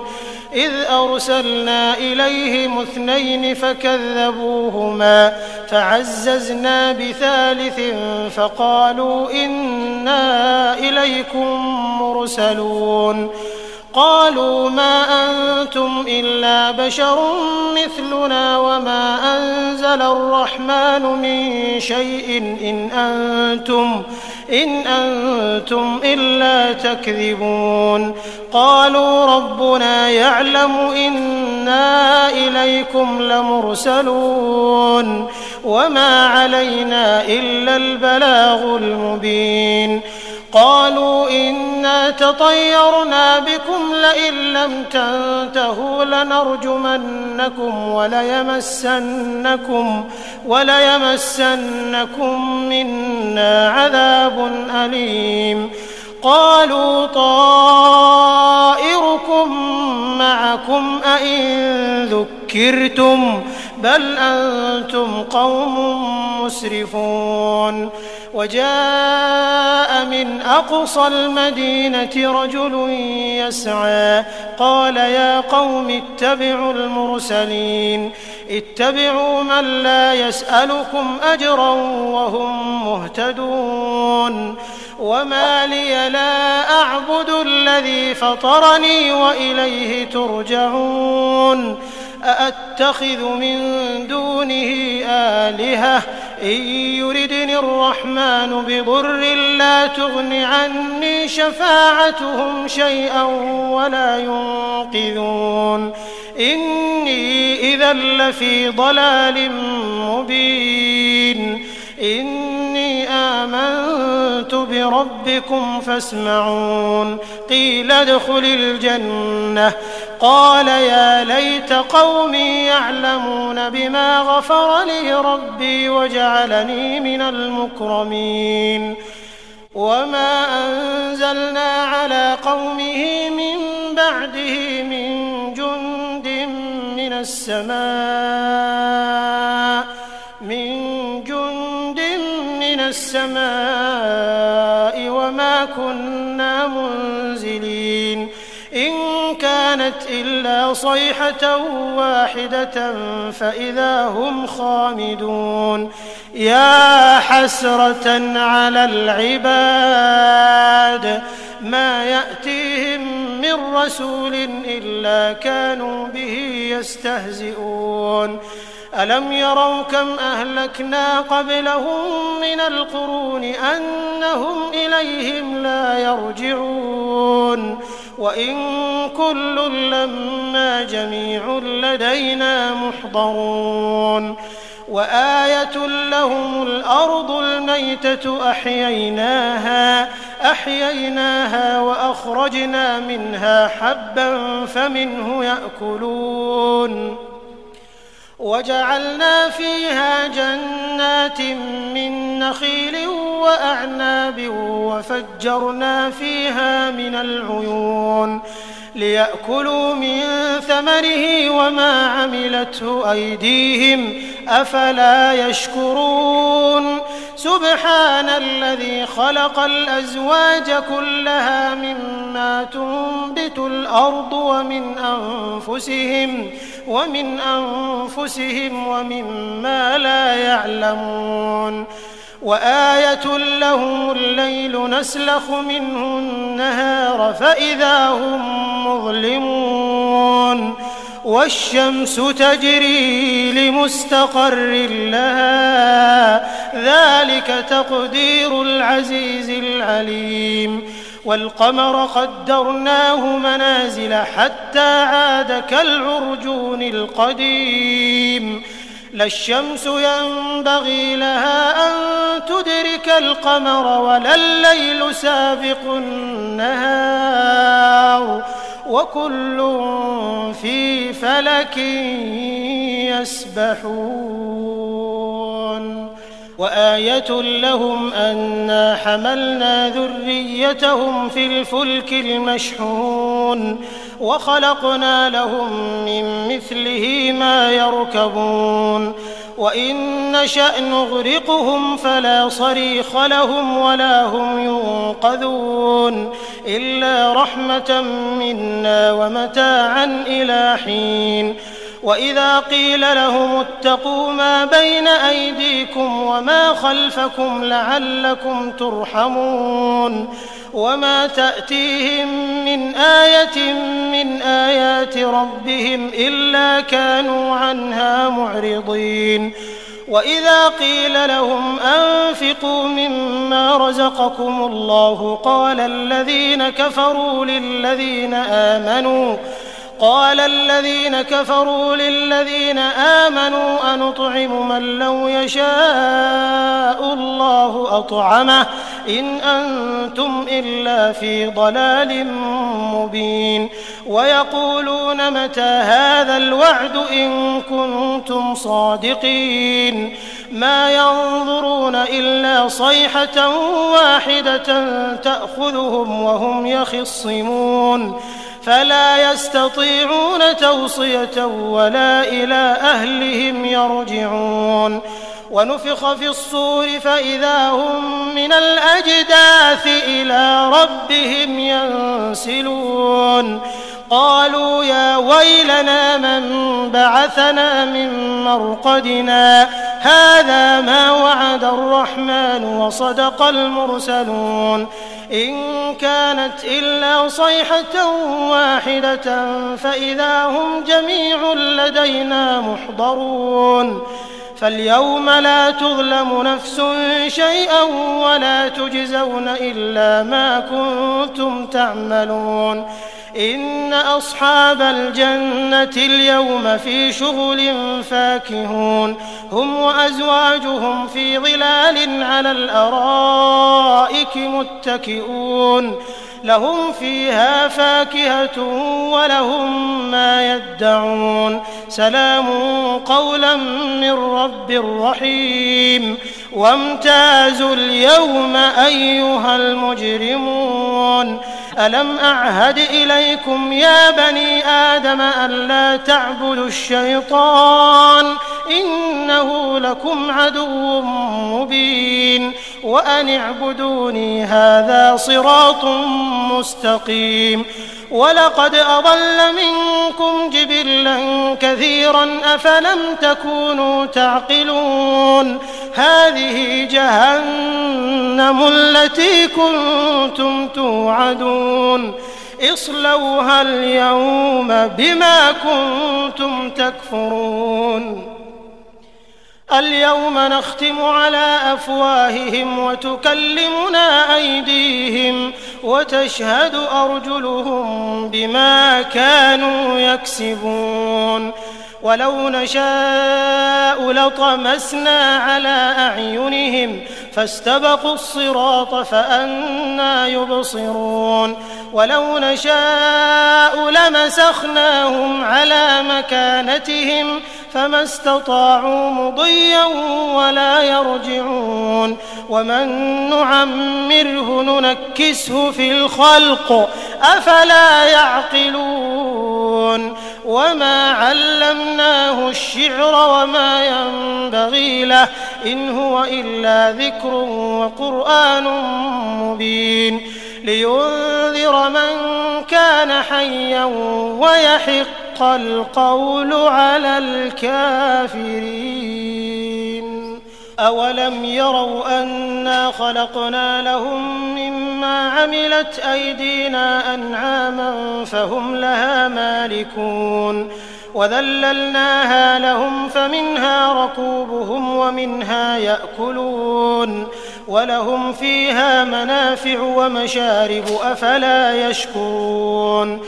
إذ أرسلنا إليهم 2 فكذبوهما فعززنا بثالث فقالوا إنا إليكم مرسلون قالوا ما أنتم إلا بشر مثلنا وما أنزل الرحمن من شيء إن أنتم إلا تكذبون قالوا ربنا يعلم إنا إليكم لمرسلون وما علينا إلا البلاغ المبين قالوا إنا تطيرنا بكم لئن لم تنتهوا لنرجمنكم وليمسنكم منا عذاب أليم قالوا طائركم معكم أئن ذكرتم بل أنتم قوم مسرفون وجاء من أقصى المدينة رجل يسعى قال يا قوم اتبعوا المرسلين اتبعوا من لا يسألكم أجرا وهم مهتدون وما لي لا أعبد الذي فطرني وإليه ترجعون أأتخذ من دونه آلهة إن يردني الرحمن بضر لا تغن عني شفاعتهم شيئا ولا ينقذون إني إذا لفي ضلال مبين إني آمنت لربكم فاسمعون قيل ادخل الجنة قال يا ليت قومي يعلمون بما غفر لي ربي وجعلني من المكرمين وما أنزلنا على قومه من بعده من جند من السماء وما كنا منزلين إن كانت إلا صيحة واحدة فإذا هم خامدون يا حسرة على العباد ما يأتيهم من رسول إلا كانوا به يستهزئون ألم يروا كم أهلكنا قبلهم من القرون أنهم إليهم لا يرجعون وإن كل لما جميع لدينا محضرون وآية لهم الأرض الميتة أحييناها وأخرجنا منها حبا فمنه يأكلون وجعلنا فيها جنات من نخيل وأعناب وفجرنا فيها من العيون ليأكلوا من ثمره وما عملته أيديهم أفلا يشكرون سبحان الذي خلق الأزواج كلها مما تنبت الأرض ومن أنفسهم ومما لا يعلمون وآية لهم الليل نسلخ منه النهار فإذا هم مظلمون والشمس تجري لمستقر لها ذلك تقدير العزيز العليم والقمر قدرناه منازل حتى عاد كالعرجون القديم لا الشمس ينبغي لها أن تدرك القمر ولا الليل سابق النهار وكل في فلك يسبحون وآية لهم أنا حملنا ذريتهم في الفلك المشحون وخلقنا لهم من مثله ما يركبون وإن نشأ نغرقهم فلا صريخ لهم ولا هم ينقذون إلا رحمة منا ومتاعا إلى حين وإذا قيل لهم اتقوا ما بين أيديكم وما خلفكم لعلكم ترحمون وما تأتيهم من آية من آيات ربهم إلا كانوا عنها معرضين وإذا قيل لهم أنفقوا مما رزقكم الله قال الذين كفروا للذين آمنوا أنطعم من لو يشاء الله أطعمه إن أنتم إلا في ضلال مبين ويقولون متى هذا الوعد إن كنتم صادقين ما ينظرون إلا صيحة واحدة تأخذهم وهم يخصمون فلا يستطيعون توصية ولا إلى أهلهم يرجعون ونفخ في الصور فإذا هم من الأجداث إلى ربهم ينسلون قالوا يا ويلنا من بعثنا من مرقدنا هذا ما وعد الرحمن وصدق المرسلون إن كانت إلا صيحة واحدة فإذا هم جميع لدينا محضرون فاليوم لا تظلم نفس شيئا ولا تجزون إلا ما كنتم تعملون إن أصحاب الجنة اليوم في شغل فاكهون هم وأزواجهم في ظلال على الأرائك متكئون لهم فيها فاكهة ولهم ما يدعون سلام قولا من رب رحيم وامتازوا اليوم أيها المجرمون ألم أعهد إليكم يا بني آدم ألا تعبدوا الشيطان إنه لكم عدو مبين وأن اعبدوني هذا صراط مستقيم ولقد أضل منكم جبلا كثيرا أفلم تكونوا تعقلون هذه جهنم التي كنتم توعدون اصلوها اليوم بما كنتم تكفرون اليوم نختم على أفواههم وتكلمنا أيديهم وتشهد أرجلهم بما كانوا يكسبون ولو نشاء لطمسنا على أعينهم فاستبقوا الصراط فأنى يبصرون ولو نشاء لمسخناهم على مكانتهم فما استطاعوا مضيا ولا يرجعون ومن نعمره ننكسه في الخلق أفلا يعقلون وما علمناه الشعر وما ينبغي له إن هو إلا ذكر وقرآن مبين لينذر من كان حيا ويحق القول على الكافرين أولم يروا أنا خلقنا لهم مما عملت أيدينا أنعاما فهم لها مالكون وذللناها لهم فمنها ركوبهم ومنها يأكلون ولهم فيها منافع ومشارب أفلا يشكرون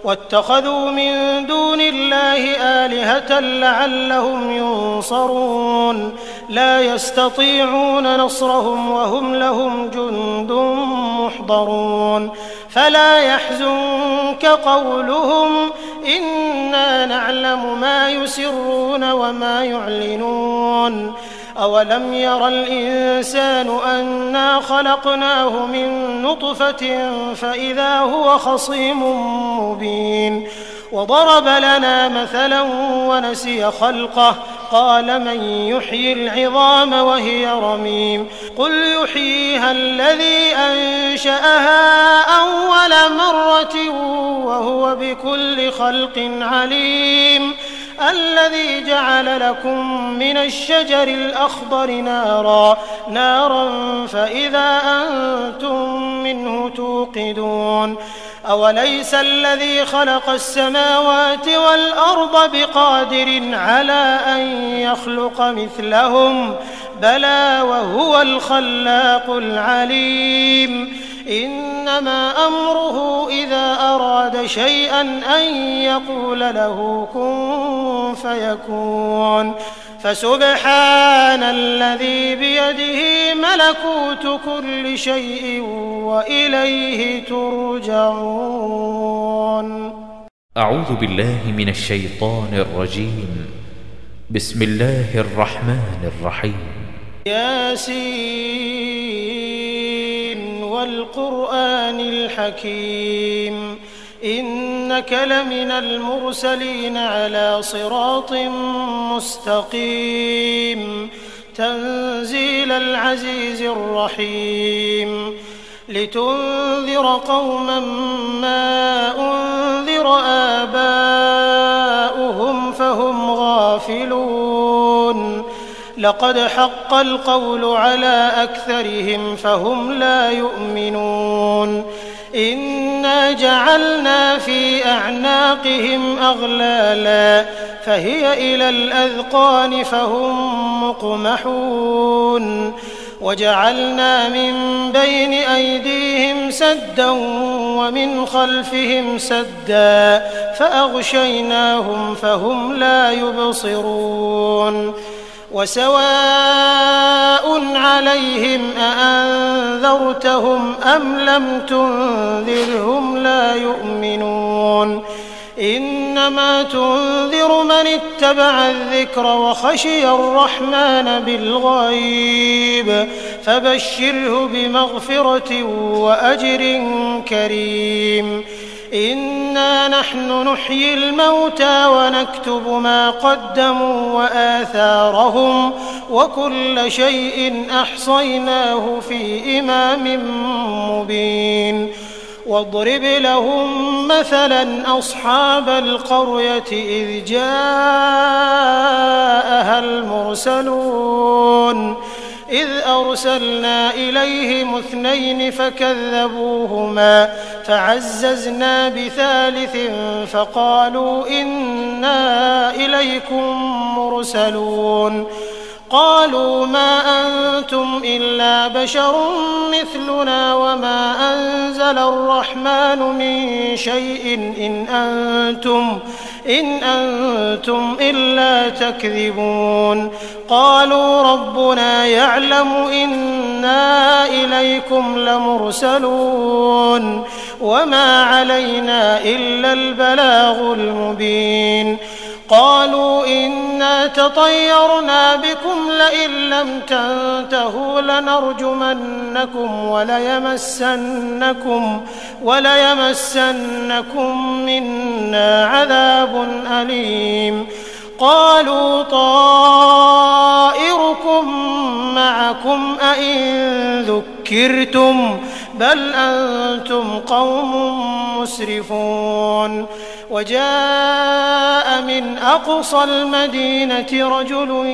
واتخذوا من دون الله آلهة لعلهم ينصرون لا يستطيعون نصرهم وهم لهم جند محضرون فلا يحزنك قولهم إنا نعلم ما يسرون وما يعلنون أولم ير الإنسان أنا خلقناه من نطفة فإذا هو خصيم مبين وضرب لنا مثلا ونسي خلقه قال من يحيي العظام وهي رميم قل يحييها الذي أنشأها أول مرة وهو بكل خلق عليم الذي جعل لكم من الشجر الأخضر نارا فإذا أنتم منه توقدون أوليس الذي خلق السماوات والأرض بقادر على أن يخلق مثلهم بلى وهو الخلاق العليم إنما أمره إذا أراد شيئا أن يقول له كن فيكون فسبحان الذي بيده ملكوت كل شيء وإليه ترجعون. أعوذ بالله من الشيطان الرجيم. بسم الله الرحمن الرحيم. ياسين والقرآن الحكيم إنك لمن المرسلين على صراط مستقيم تنزيل العزيز الرحيم لتنذر قوما ما أنذر آباؤهم فهم غافلون لقد حق القول على أكثرهم فهم لا يؤمنون إنا جعلنا في أعناقهم أغلالا فهي إلى الأذقان فهم مقمحون وجعلنا من بين أيديهم سدا ومن خلفهم سدا فأغشيناهم فهم لا يبصرون وسواء عليهم أأنذرتهم أم لم تنذرهم لا يؤمنون إنما تنذر من اتبع الذكر وخشي الرحمن بالغيب فبشره بمغفرة وأجر كريم إنا نحن نحيي الموتى ونكتب ما قدموا وآثارهم وكل شيء أحصيناه في إمام مبين واضرب لهم مثلا أصحاب القرية إذ جاءها المرسلون إذ أرسلنا إليهم 2 فكذبوهما فعززنا بثالث فقالوا إنا إليكم مرسلون قالوا ما أنتم إلا بشر مثلنا وما أنزل الرحمن من شيء إن أنتم إلا تكذبون قالوا ربنا يعلم إنا إليكم لمرسلون وما علينا إلا البلاغ المبين قالوا إنا تطيرنا بكم لئن لم تنتهوا لنرجمنكم وليمسنكم منا عذاب أليم قالوا طائركم معكم أئن ذكرتم بل أنتم قوم مسرفون وجاء من أقصى المدينة رجل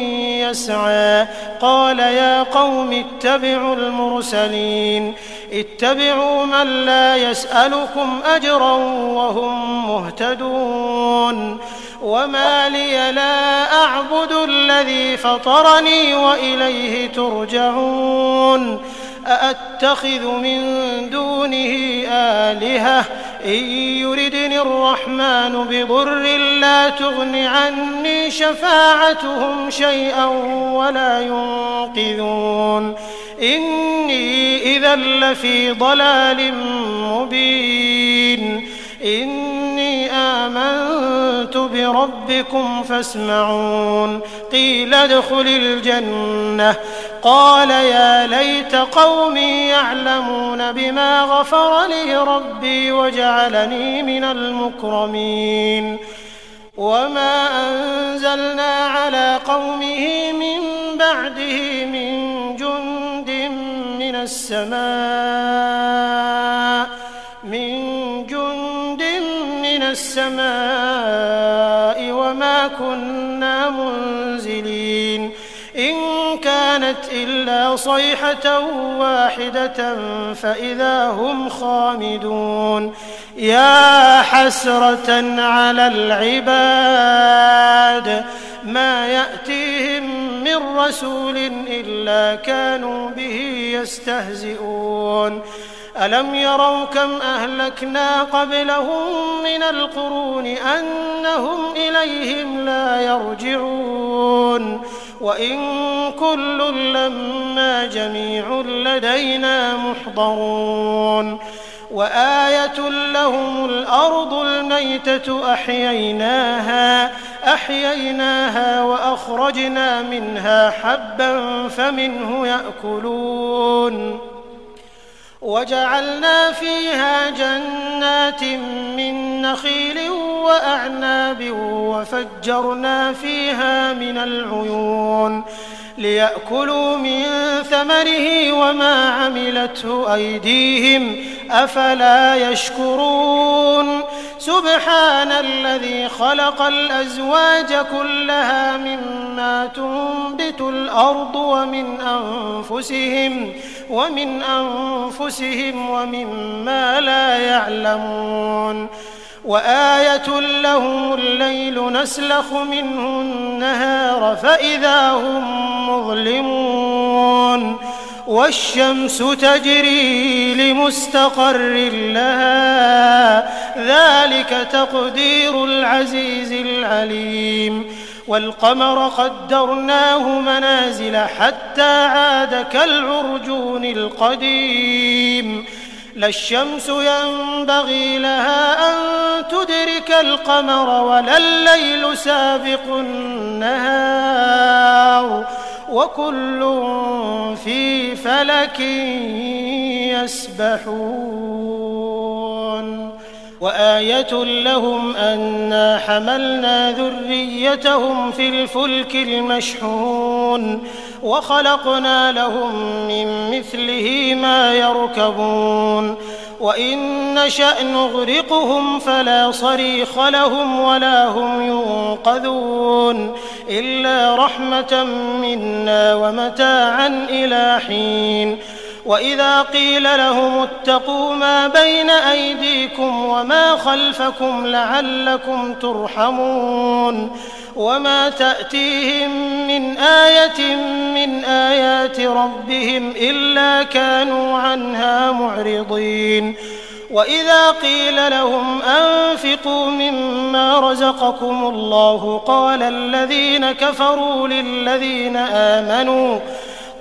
يسعى قال يا قوم اتبعوا المرسلين اتبعوا من لا يسألكم أجرا وهم مهتدون وما لي لا أعبد الذي فطرني وإليه ترجعون أأتخذ من دونه آلهة إن يردني الرحمن بضر لا تغن عني شفاعتهم شيئا ولا ينقذون إني إذا لفي ضلال مبين إني آمنت بربكم فاسمعون قيل ادخل الجنة قال يا ليت قومي يعلمون بما غفر لي ربي وجعلني من المكرمين وما أنزلنا على قومه من بعده من جند من السماء وما كنا منزلين إن كانت إلا صيحة واحدة فإذا هم خامدون يا حسرة على العباد ما يأتيهم من رسول إلا كانوا به يستهزئون ألم يروا كم أهلكنا قبلهم من القرون أنهم إليهم لا يرجعون وإن كل لما جميع لدينا محضرون وآية لهم الأرض الميتة أحييناها وأخرجنا منها حبا فمنه يأكلون وجعلنا فيها جنات من نخيل وأعناب وفجرنا فيها من العيون ليأكلوا من ثمره وما عملته أيديهم أفلا يشكرون سبحان الذي خلق الأزواج كلها مما تنبت الأرض ومن أنفسهم ومما لا يعلمون وآية لهم الليل نسلخ منه النهار فإذا هم مظلمون والشمس تجري لمستقر لها ذلك تقدير العزيز العليم والقمر قدرناه منازل حتى عاد كالعرجون القديم لا الشمس ينبغي لها أن تدرك القمر ولا الليل سابق النهار وكل في فلك يسبحون وآية لهم أنا حملنا ذريتهم في الفلك المشحون وخلقنا لهم من مثله ما يركبون وإن نشأ نغرقهم فلا صريخ لهم ولا هم ينقذون إلا رحمة منا ومتاعا إلى حين وإذا قيل لهم اتقوا ما بين أيديكم وما خلفكم لعلكم ترحمون وما تأتيهم من آية من آيات ربهم إلا كانوا عنها معرضين وإذا قيل لهم أنفقوا مما رزقكم الله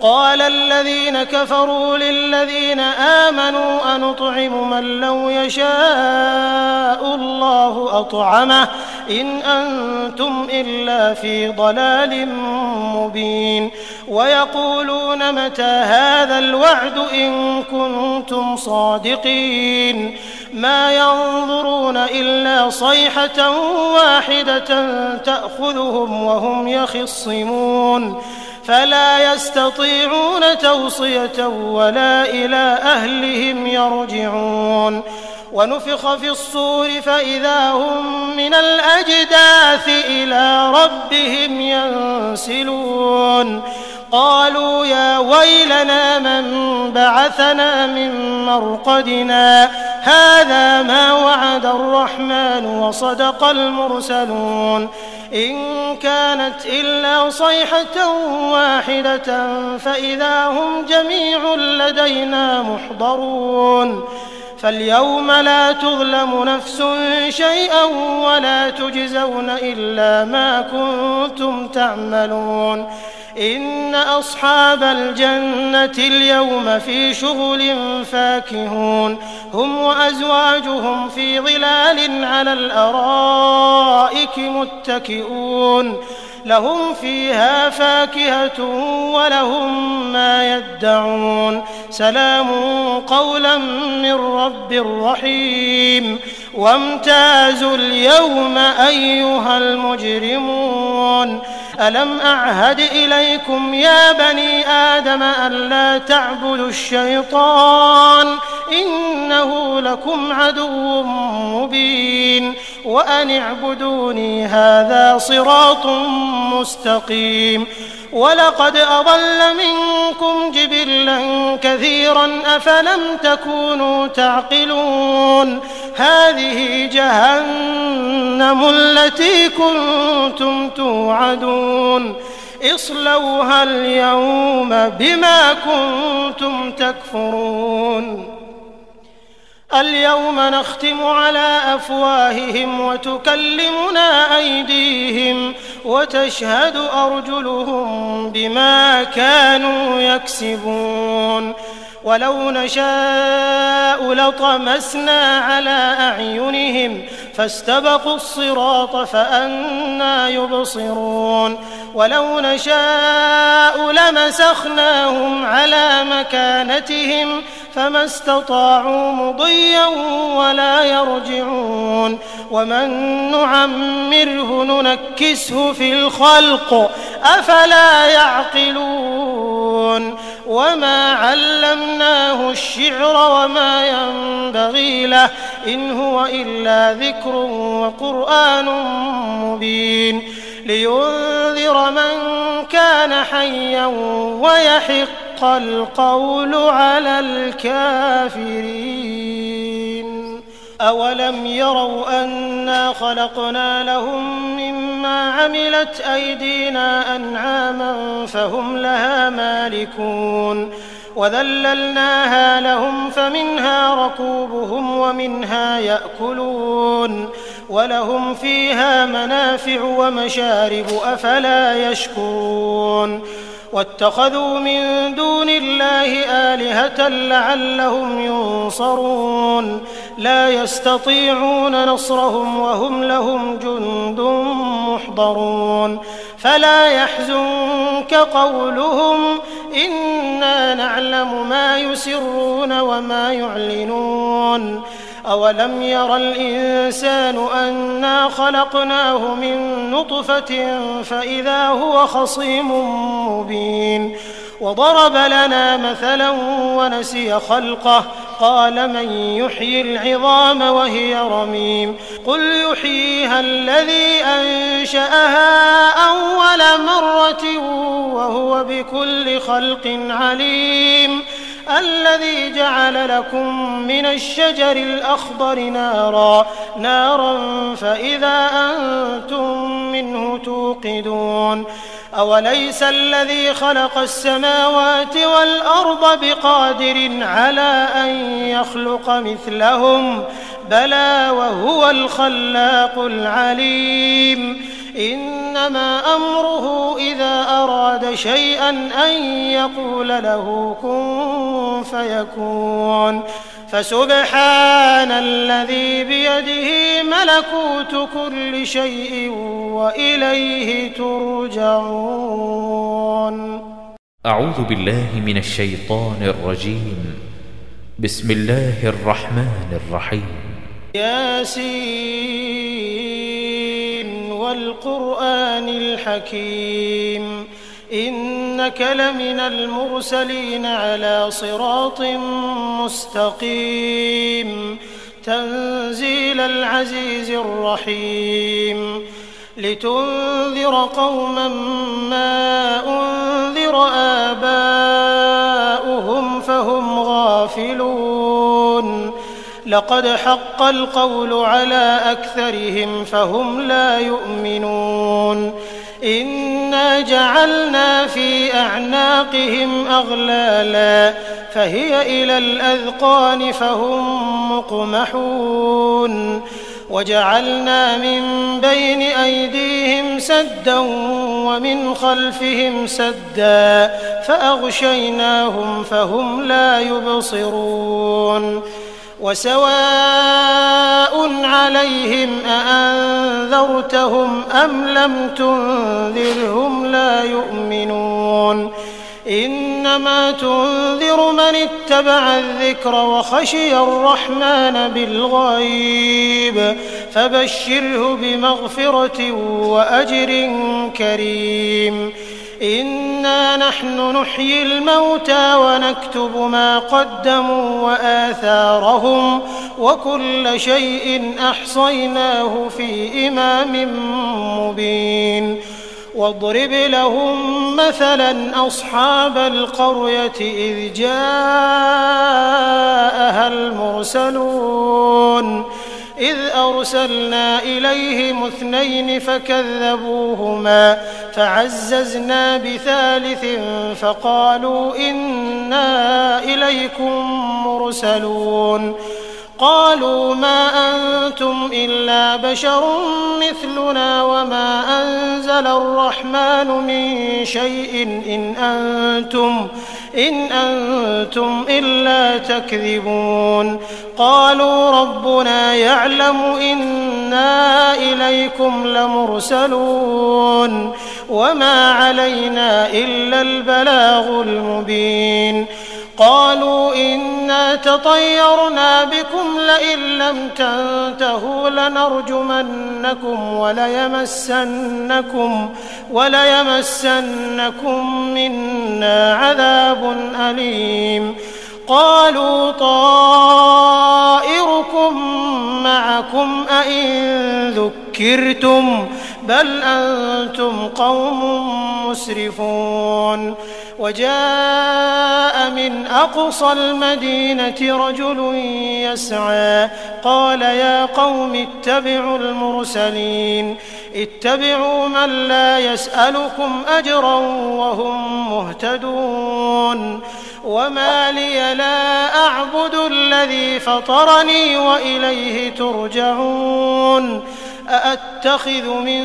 قال الذين كفروا للذين آمنوا أنطعم من لو يشاء الله أطعمه إن أنتم إلا في ضلال مبين ويقولون متى هذا الوعد إن كنتم صادقين ما ينظرون إلا صيحة واحدة تأخذهم وهم يخصمون فلا يستطيعون توصية ولا إلى أهلهم يرجعون ونفخ في الصور فإذا هم من الأجداث إلى ربهم ينسلون قالوا يا ويلنا من بعثنا من مرقدنا هذا ما وعد الرحمن وصدق المرسلون إن كانت إلا صيحة واحدة فإذا هم جميع لدينا محضرون فاليوم لا تظلم نفس شيئا ولا تجزون إلا ما كنتم تعملون إن أصحاب الجنة اليوم في شغل فاكهون هم وأزواجهم في ظلال على الأرائك متكئون لهم فيها فاكهة ولهم ما يدعون سلام قولا من رب رحيم وامتازوا اليوم أيها المجرمون ألم أعهد إليكم يا بني آدم ألا تعبدوا الشيطان إنه لكم عدو مبين وأن اعبدوني هذا صراط مستقيم ولقد أضل منكم جبلا كثيرا أفلم تكونوا تعقلون هذه جهنم التي كنتم توعدون اصلوها اليوم بما كنتم تكفرون اليوم نختم على أفواههم وتكلمنا أيديهم وتشهد أرجلهم بما كانوا يكسبون ولو نشاء لطمسنا على أعينهم فاستبقوا الصراط فأنى يبصرون ولو نشاء لمسخناهم على مكانتهم فما استطاعوا مضيا ولا يرجعون ومن نعمره ننكسه في الخلق أفلا يعقلون وما علمناه الشعر وما ينبغي له إن هو إلا ذكر وقرآن مبين لينذر من كان حيا ويحق القول على الكافرين أولم يروا أنا خلقنا لهم مما عملت أيدينا أنعاما فهم لها مالكون وذللناها لهم فمنها ركوبهم ومنها يأكلون ولهم فيها منافع ومشارب أفلا يشكرون واتخذوا من دون الله آلهة لعلهم ينصرون لا يستطيعون نصرهم وهم لهم جند محضرون فلا يحزنك قولهم إنا نعلم ما يسرون وما يعلنون أولم ير الإنسان أنا خلقناه من نطفة فإذا هو خصيم مبين وضرب لنا مثلا ونسي خلقه قال من يحيي العظام وهي رميم قل يحييها الذي أنشأها أول مرة وهو بكل خلق عليم الذي جعل لكم من الشجر الأخضر نارا فإذا أنتم منه توقدون أوليس الذي خلق السماوات والأرض بقادر على أن يخلق مثلهم بلى وهو الخلاق العليم إنما أمره إذا أراد شيئا أن يقول له كن فيكون فسبحان الذي بيده ملكوت كل شيء وإليه ترجعون. أعوذ بالله من الشيطان الرجيم. بسم الله الرحمن الرحيم. ياسين والقرآن الحكيم إنك لمن المرسلين على صراط مستقيم تنزيل العزيز الرحيم لتنذر قوما ما أنذر آباؤهم فهم غافلون لقد حق القول على أكثرهم فهم لا يؤمنون إنا جعلنا في أعناقهم أغلالا فهي إلى الأذقان فهم مقمحون وجعلنا من بين أيديهم سدا ومن خلفهم سدا فأغشيناهم فهم لا يبصرون وسواء عليهم أأنذرتهم أم لم تنذرهم لا يؤمنون إنما تنذر من اتبع الذكر وخشي الرحمن بالغيب فبشره بمغفرة وأجر كريم إنا نحن نحيي الموتى ونكتب ما قدموا وآثارهم وكل شيء أحصيناه في إمام مبين واضرب لهم مثلا أصحاب القرية إذ جاءها المرسلون إذ أرسلنا إليهم 2 فكذبوهما فعززنا بثالث فقالوا إنا إليكم مرسلون قالوا ما أنتم إلا بشر مثلنا وما أنزل الرحمن من شيء إن أنتم إلا تكذبون قالوا ربنا يعلم إنا إليكم لمرسلون وما علينا إلا البلاغ المبين قالوا إنا تطيرنا بكم لئن لم تنتهوا لنرجمنكم وليمسنكم منا عذاب أليم قالوا طائركم معكم أئن ذكرتم بل أنتم قوم مسرفون وجاء من أقصى المدينة رجل يسعى قال يا قوم اتبعوا المرسلين اتبعوا من لا يسألكم أجرا وهم مهتدون وما لي لا أعبد الذي فطرني وإليه ترجعون أأتخذ من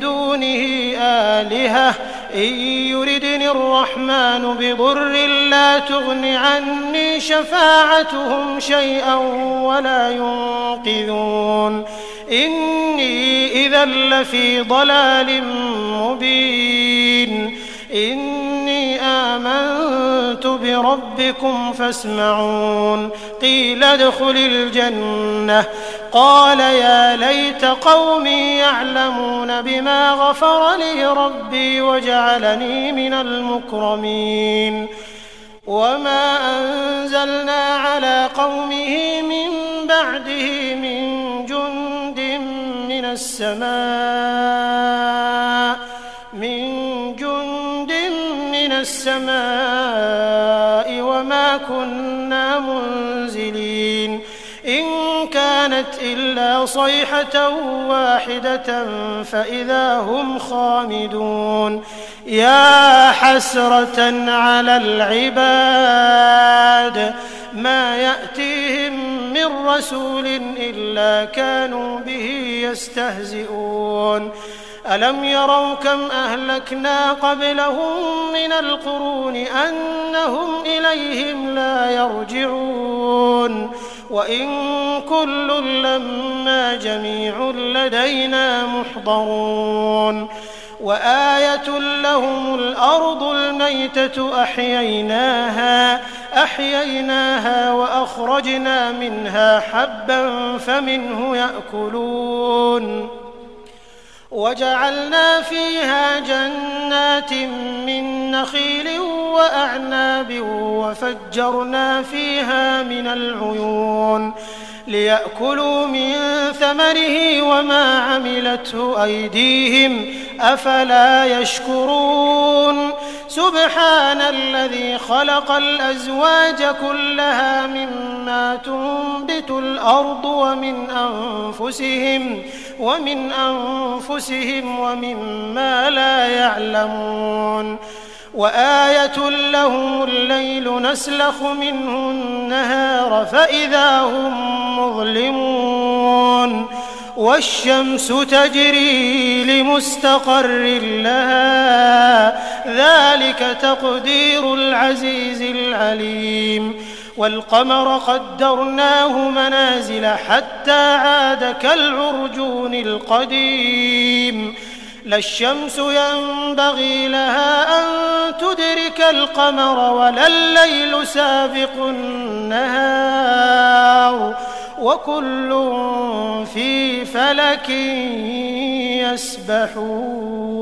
دونه آلهة إن يردني الرحمن بضر لا تغن عني شفاعتهم شيئا ولا ينقذون إني إذا لفي ضلال مبين إني آمنت بربكم فاسمعون قيل ادخل الجنة قال يا ليت قومي يعلمون بما غفر لي ربي وجعلني من المكرمين وما أنزلنا على قومه من بعده من جند من السماء وما كنا منزلين إن كانت إلا صيحة واحدة فإذا هم خامدون يا حسرة على العباد ما يأتيهم من رسول إلا كانوا به يستهزئون ألم يروا كم أهلكنا قبلهم من القرون أنهم إليهم لا يرجعون وإن كل لما جميع لدينا محضرون وآية لهم الأرض الميتة أحييناها وأخرجنا منها حبا فمنه يأكلون وجعلنا فيها جنات من نخيل وأعناب وفجرنا فيها من العيون ليأكلوا من ثمره وما عملته أيديهم أفلا يشكرون سبحان الذي خلق الأزواج كلها مما تنبت الأرض ومن أنفسهم ومما لا يعلمون وآية لهم الليل نسلخ منه النهار فإذا هم مظلمون والشمس تجري لمستقر لها ذلك تقدير العزيز العليم والقمر قدرناه منازل حتى عاد كالعرجون القديم لا الشمس ينبغي لها أن تدرك القمر ولا الليل سابق النهار وكل في فلك يسبحون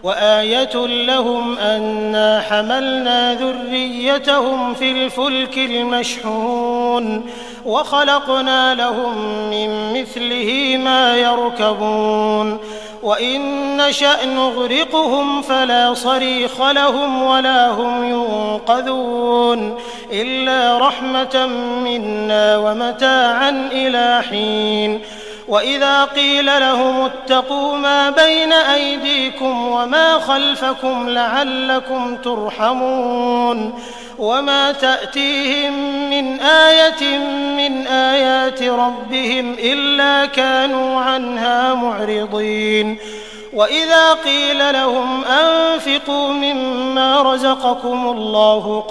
وآية لهم أنا حملنا ذريتهم في الفلك المشحون وخلقنا لهم من مثله ما يركبون وإن نشأ نغرقهم فلا صريخ لهم ولا هم ينقذون إلا رحمة منا ومتاعا إلى حين وإذا قيل لهم اتقوا ما بين أيديكم وما خلفكم لعلكم ترحمون وما تأتيهم من آية من آيات ربهم إلا كانوا عنها معرضين وإذا قيل لهم أنفقوا مما رزقكم الله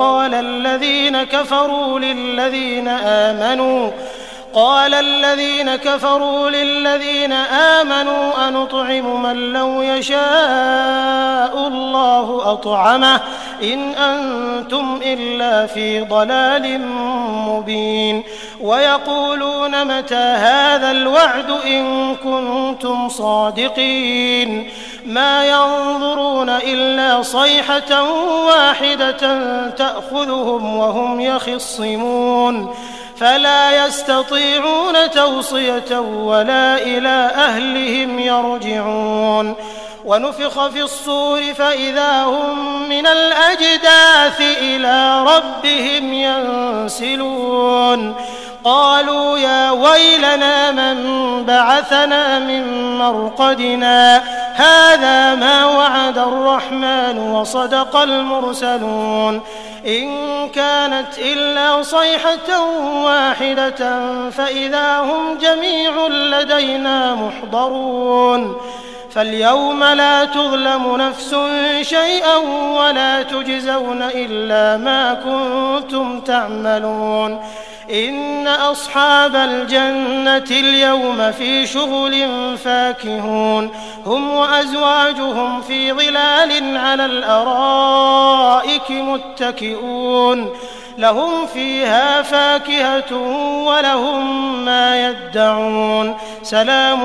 قال الذين كفروا للذين آمنوا أنطعم من لو يشاء الله أطعمه إن أنتم إلا في ضلال مبين ويقولون متى هذا الوعد إن كنتم صادقين ما ينظرون إلا صيحة واحدة تأخذهم وهم يخصمون فلا يستطيعون توصية ولا إلى أهلهم يرجعون ونفخ في الصور فإذا هم من الأجداث إلى ربهم ينسلون قالوا يا ويلنا من بعثنا من مرقدنا هذا ما وعد الرحمن وصدق المرسلون إن كانت إلا صيحة واحدة فإذا هم جميع لدينا محضرون فاليوم لا تظلم نفس شيئا ولا تجزون إلا ما كنتم تعملون إن أصحاب الجنة اليوم في شغل فاكهون هم وأزواجهم في ظلال على الأرائك متكئون لهم فيها فاكهة ولهم ما يدعون سلام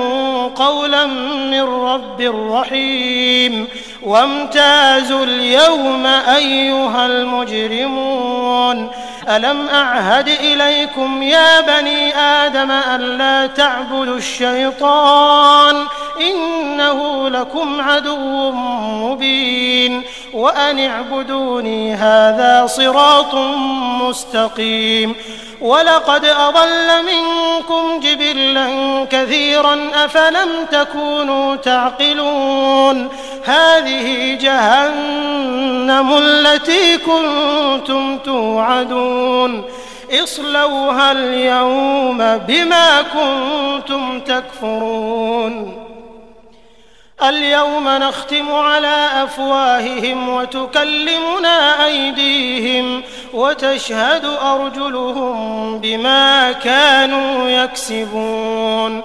قولا من رب رحيم وامتازوا اليوم أيها المجرمون ألم أعهد إليكم يا بني آدم ألا تعبدوا الشيطان إنه لكم عدو مبين وأن اعبدوني هذا صراط مستقيم ولقد أضل منكم جبلا كثيرا أفلم تكونوا تعقلون هذه جهنم التي كنتم توعدون اصلوها اليوم بما كنتم تكفرون اليوم نختم على أفواههم وتكلمنا أيديهم وتشهد أرجلهم بما كانوا يكسبون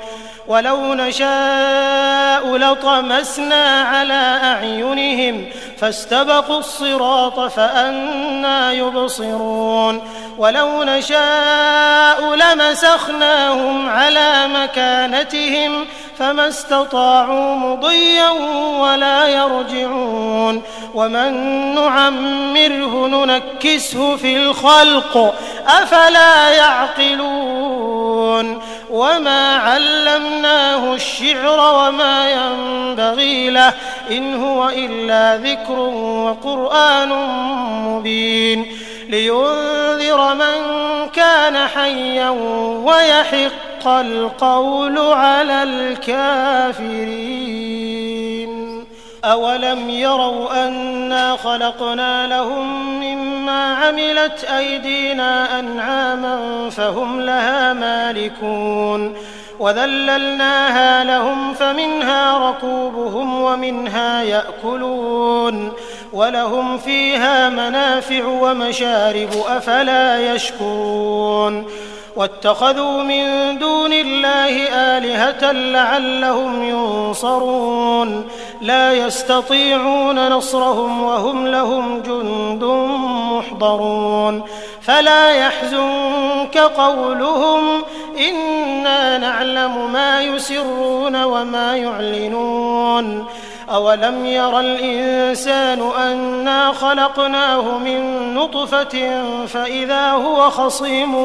ولو نشاء لطمسنا على أعينهم فاستبقوا الصراط فأنى يبصرون ولو نشاء لمسخناهم على مكانتهم فما استطاعوا مضيا ولا يرجعون ومن نعمره ننكسه في الخلق أفلا يعقلون وما علمناه الشعر وما ينبغي له إن هو إلا ذكر وقرآن مبين لينذر من كان حيا ويحق القول على الكافرين أولم يروا أنا خلقنا لهم مما عملت أيدينا أنعاما فهم لها مالكون وذللناها لهم فمنها ركوبهم ومنها يأكلون ولهم فيها منافع ومشارب أفلا يشكرون واتخذوا من دون الله آلهة لعلهم ينصرون لا يستطيعون نصرهم وهم لهم جند محضرون فلا يحزنك قولهم إنا نعلم ما يسرون وما يعلنون أولم ير الإنسان أنا خلقناه من نطفة فإذا هو خصيم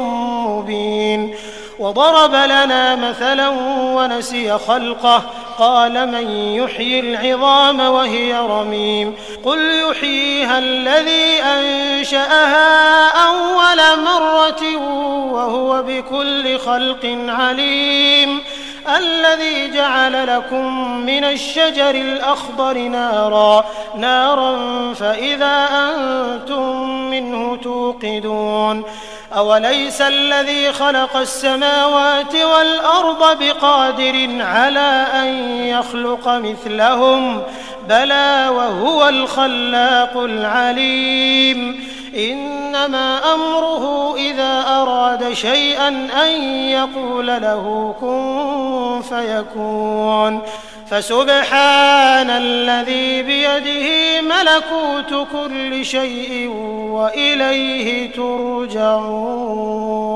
مبين وضرب لنا مثلا ونسي خلقه قال من يحيي العظام وهي رميم قل يحييها الذي أنشأها أول مرة وهو بكل خلق عليم الذي جعل لكم من الشجر الأخضر نارا فإذا أنتم منه توقدون أوليس الذي خلق السماوات والأرض بقادر على أن يخلق مثلهم بلى وهو الخلاق العليم إنما أمره إذا أراد شيئا أن يقول له كن فيكون فسبحان الذي بيده ملكوت كل شيء وإليه ترجعون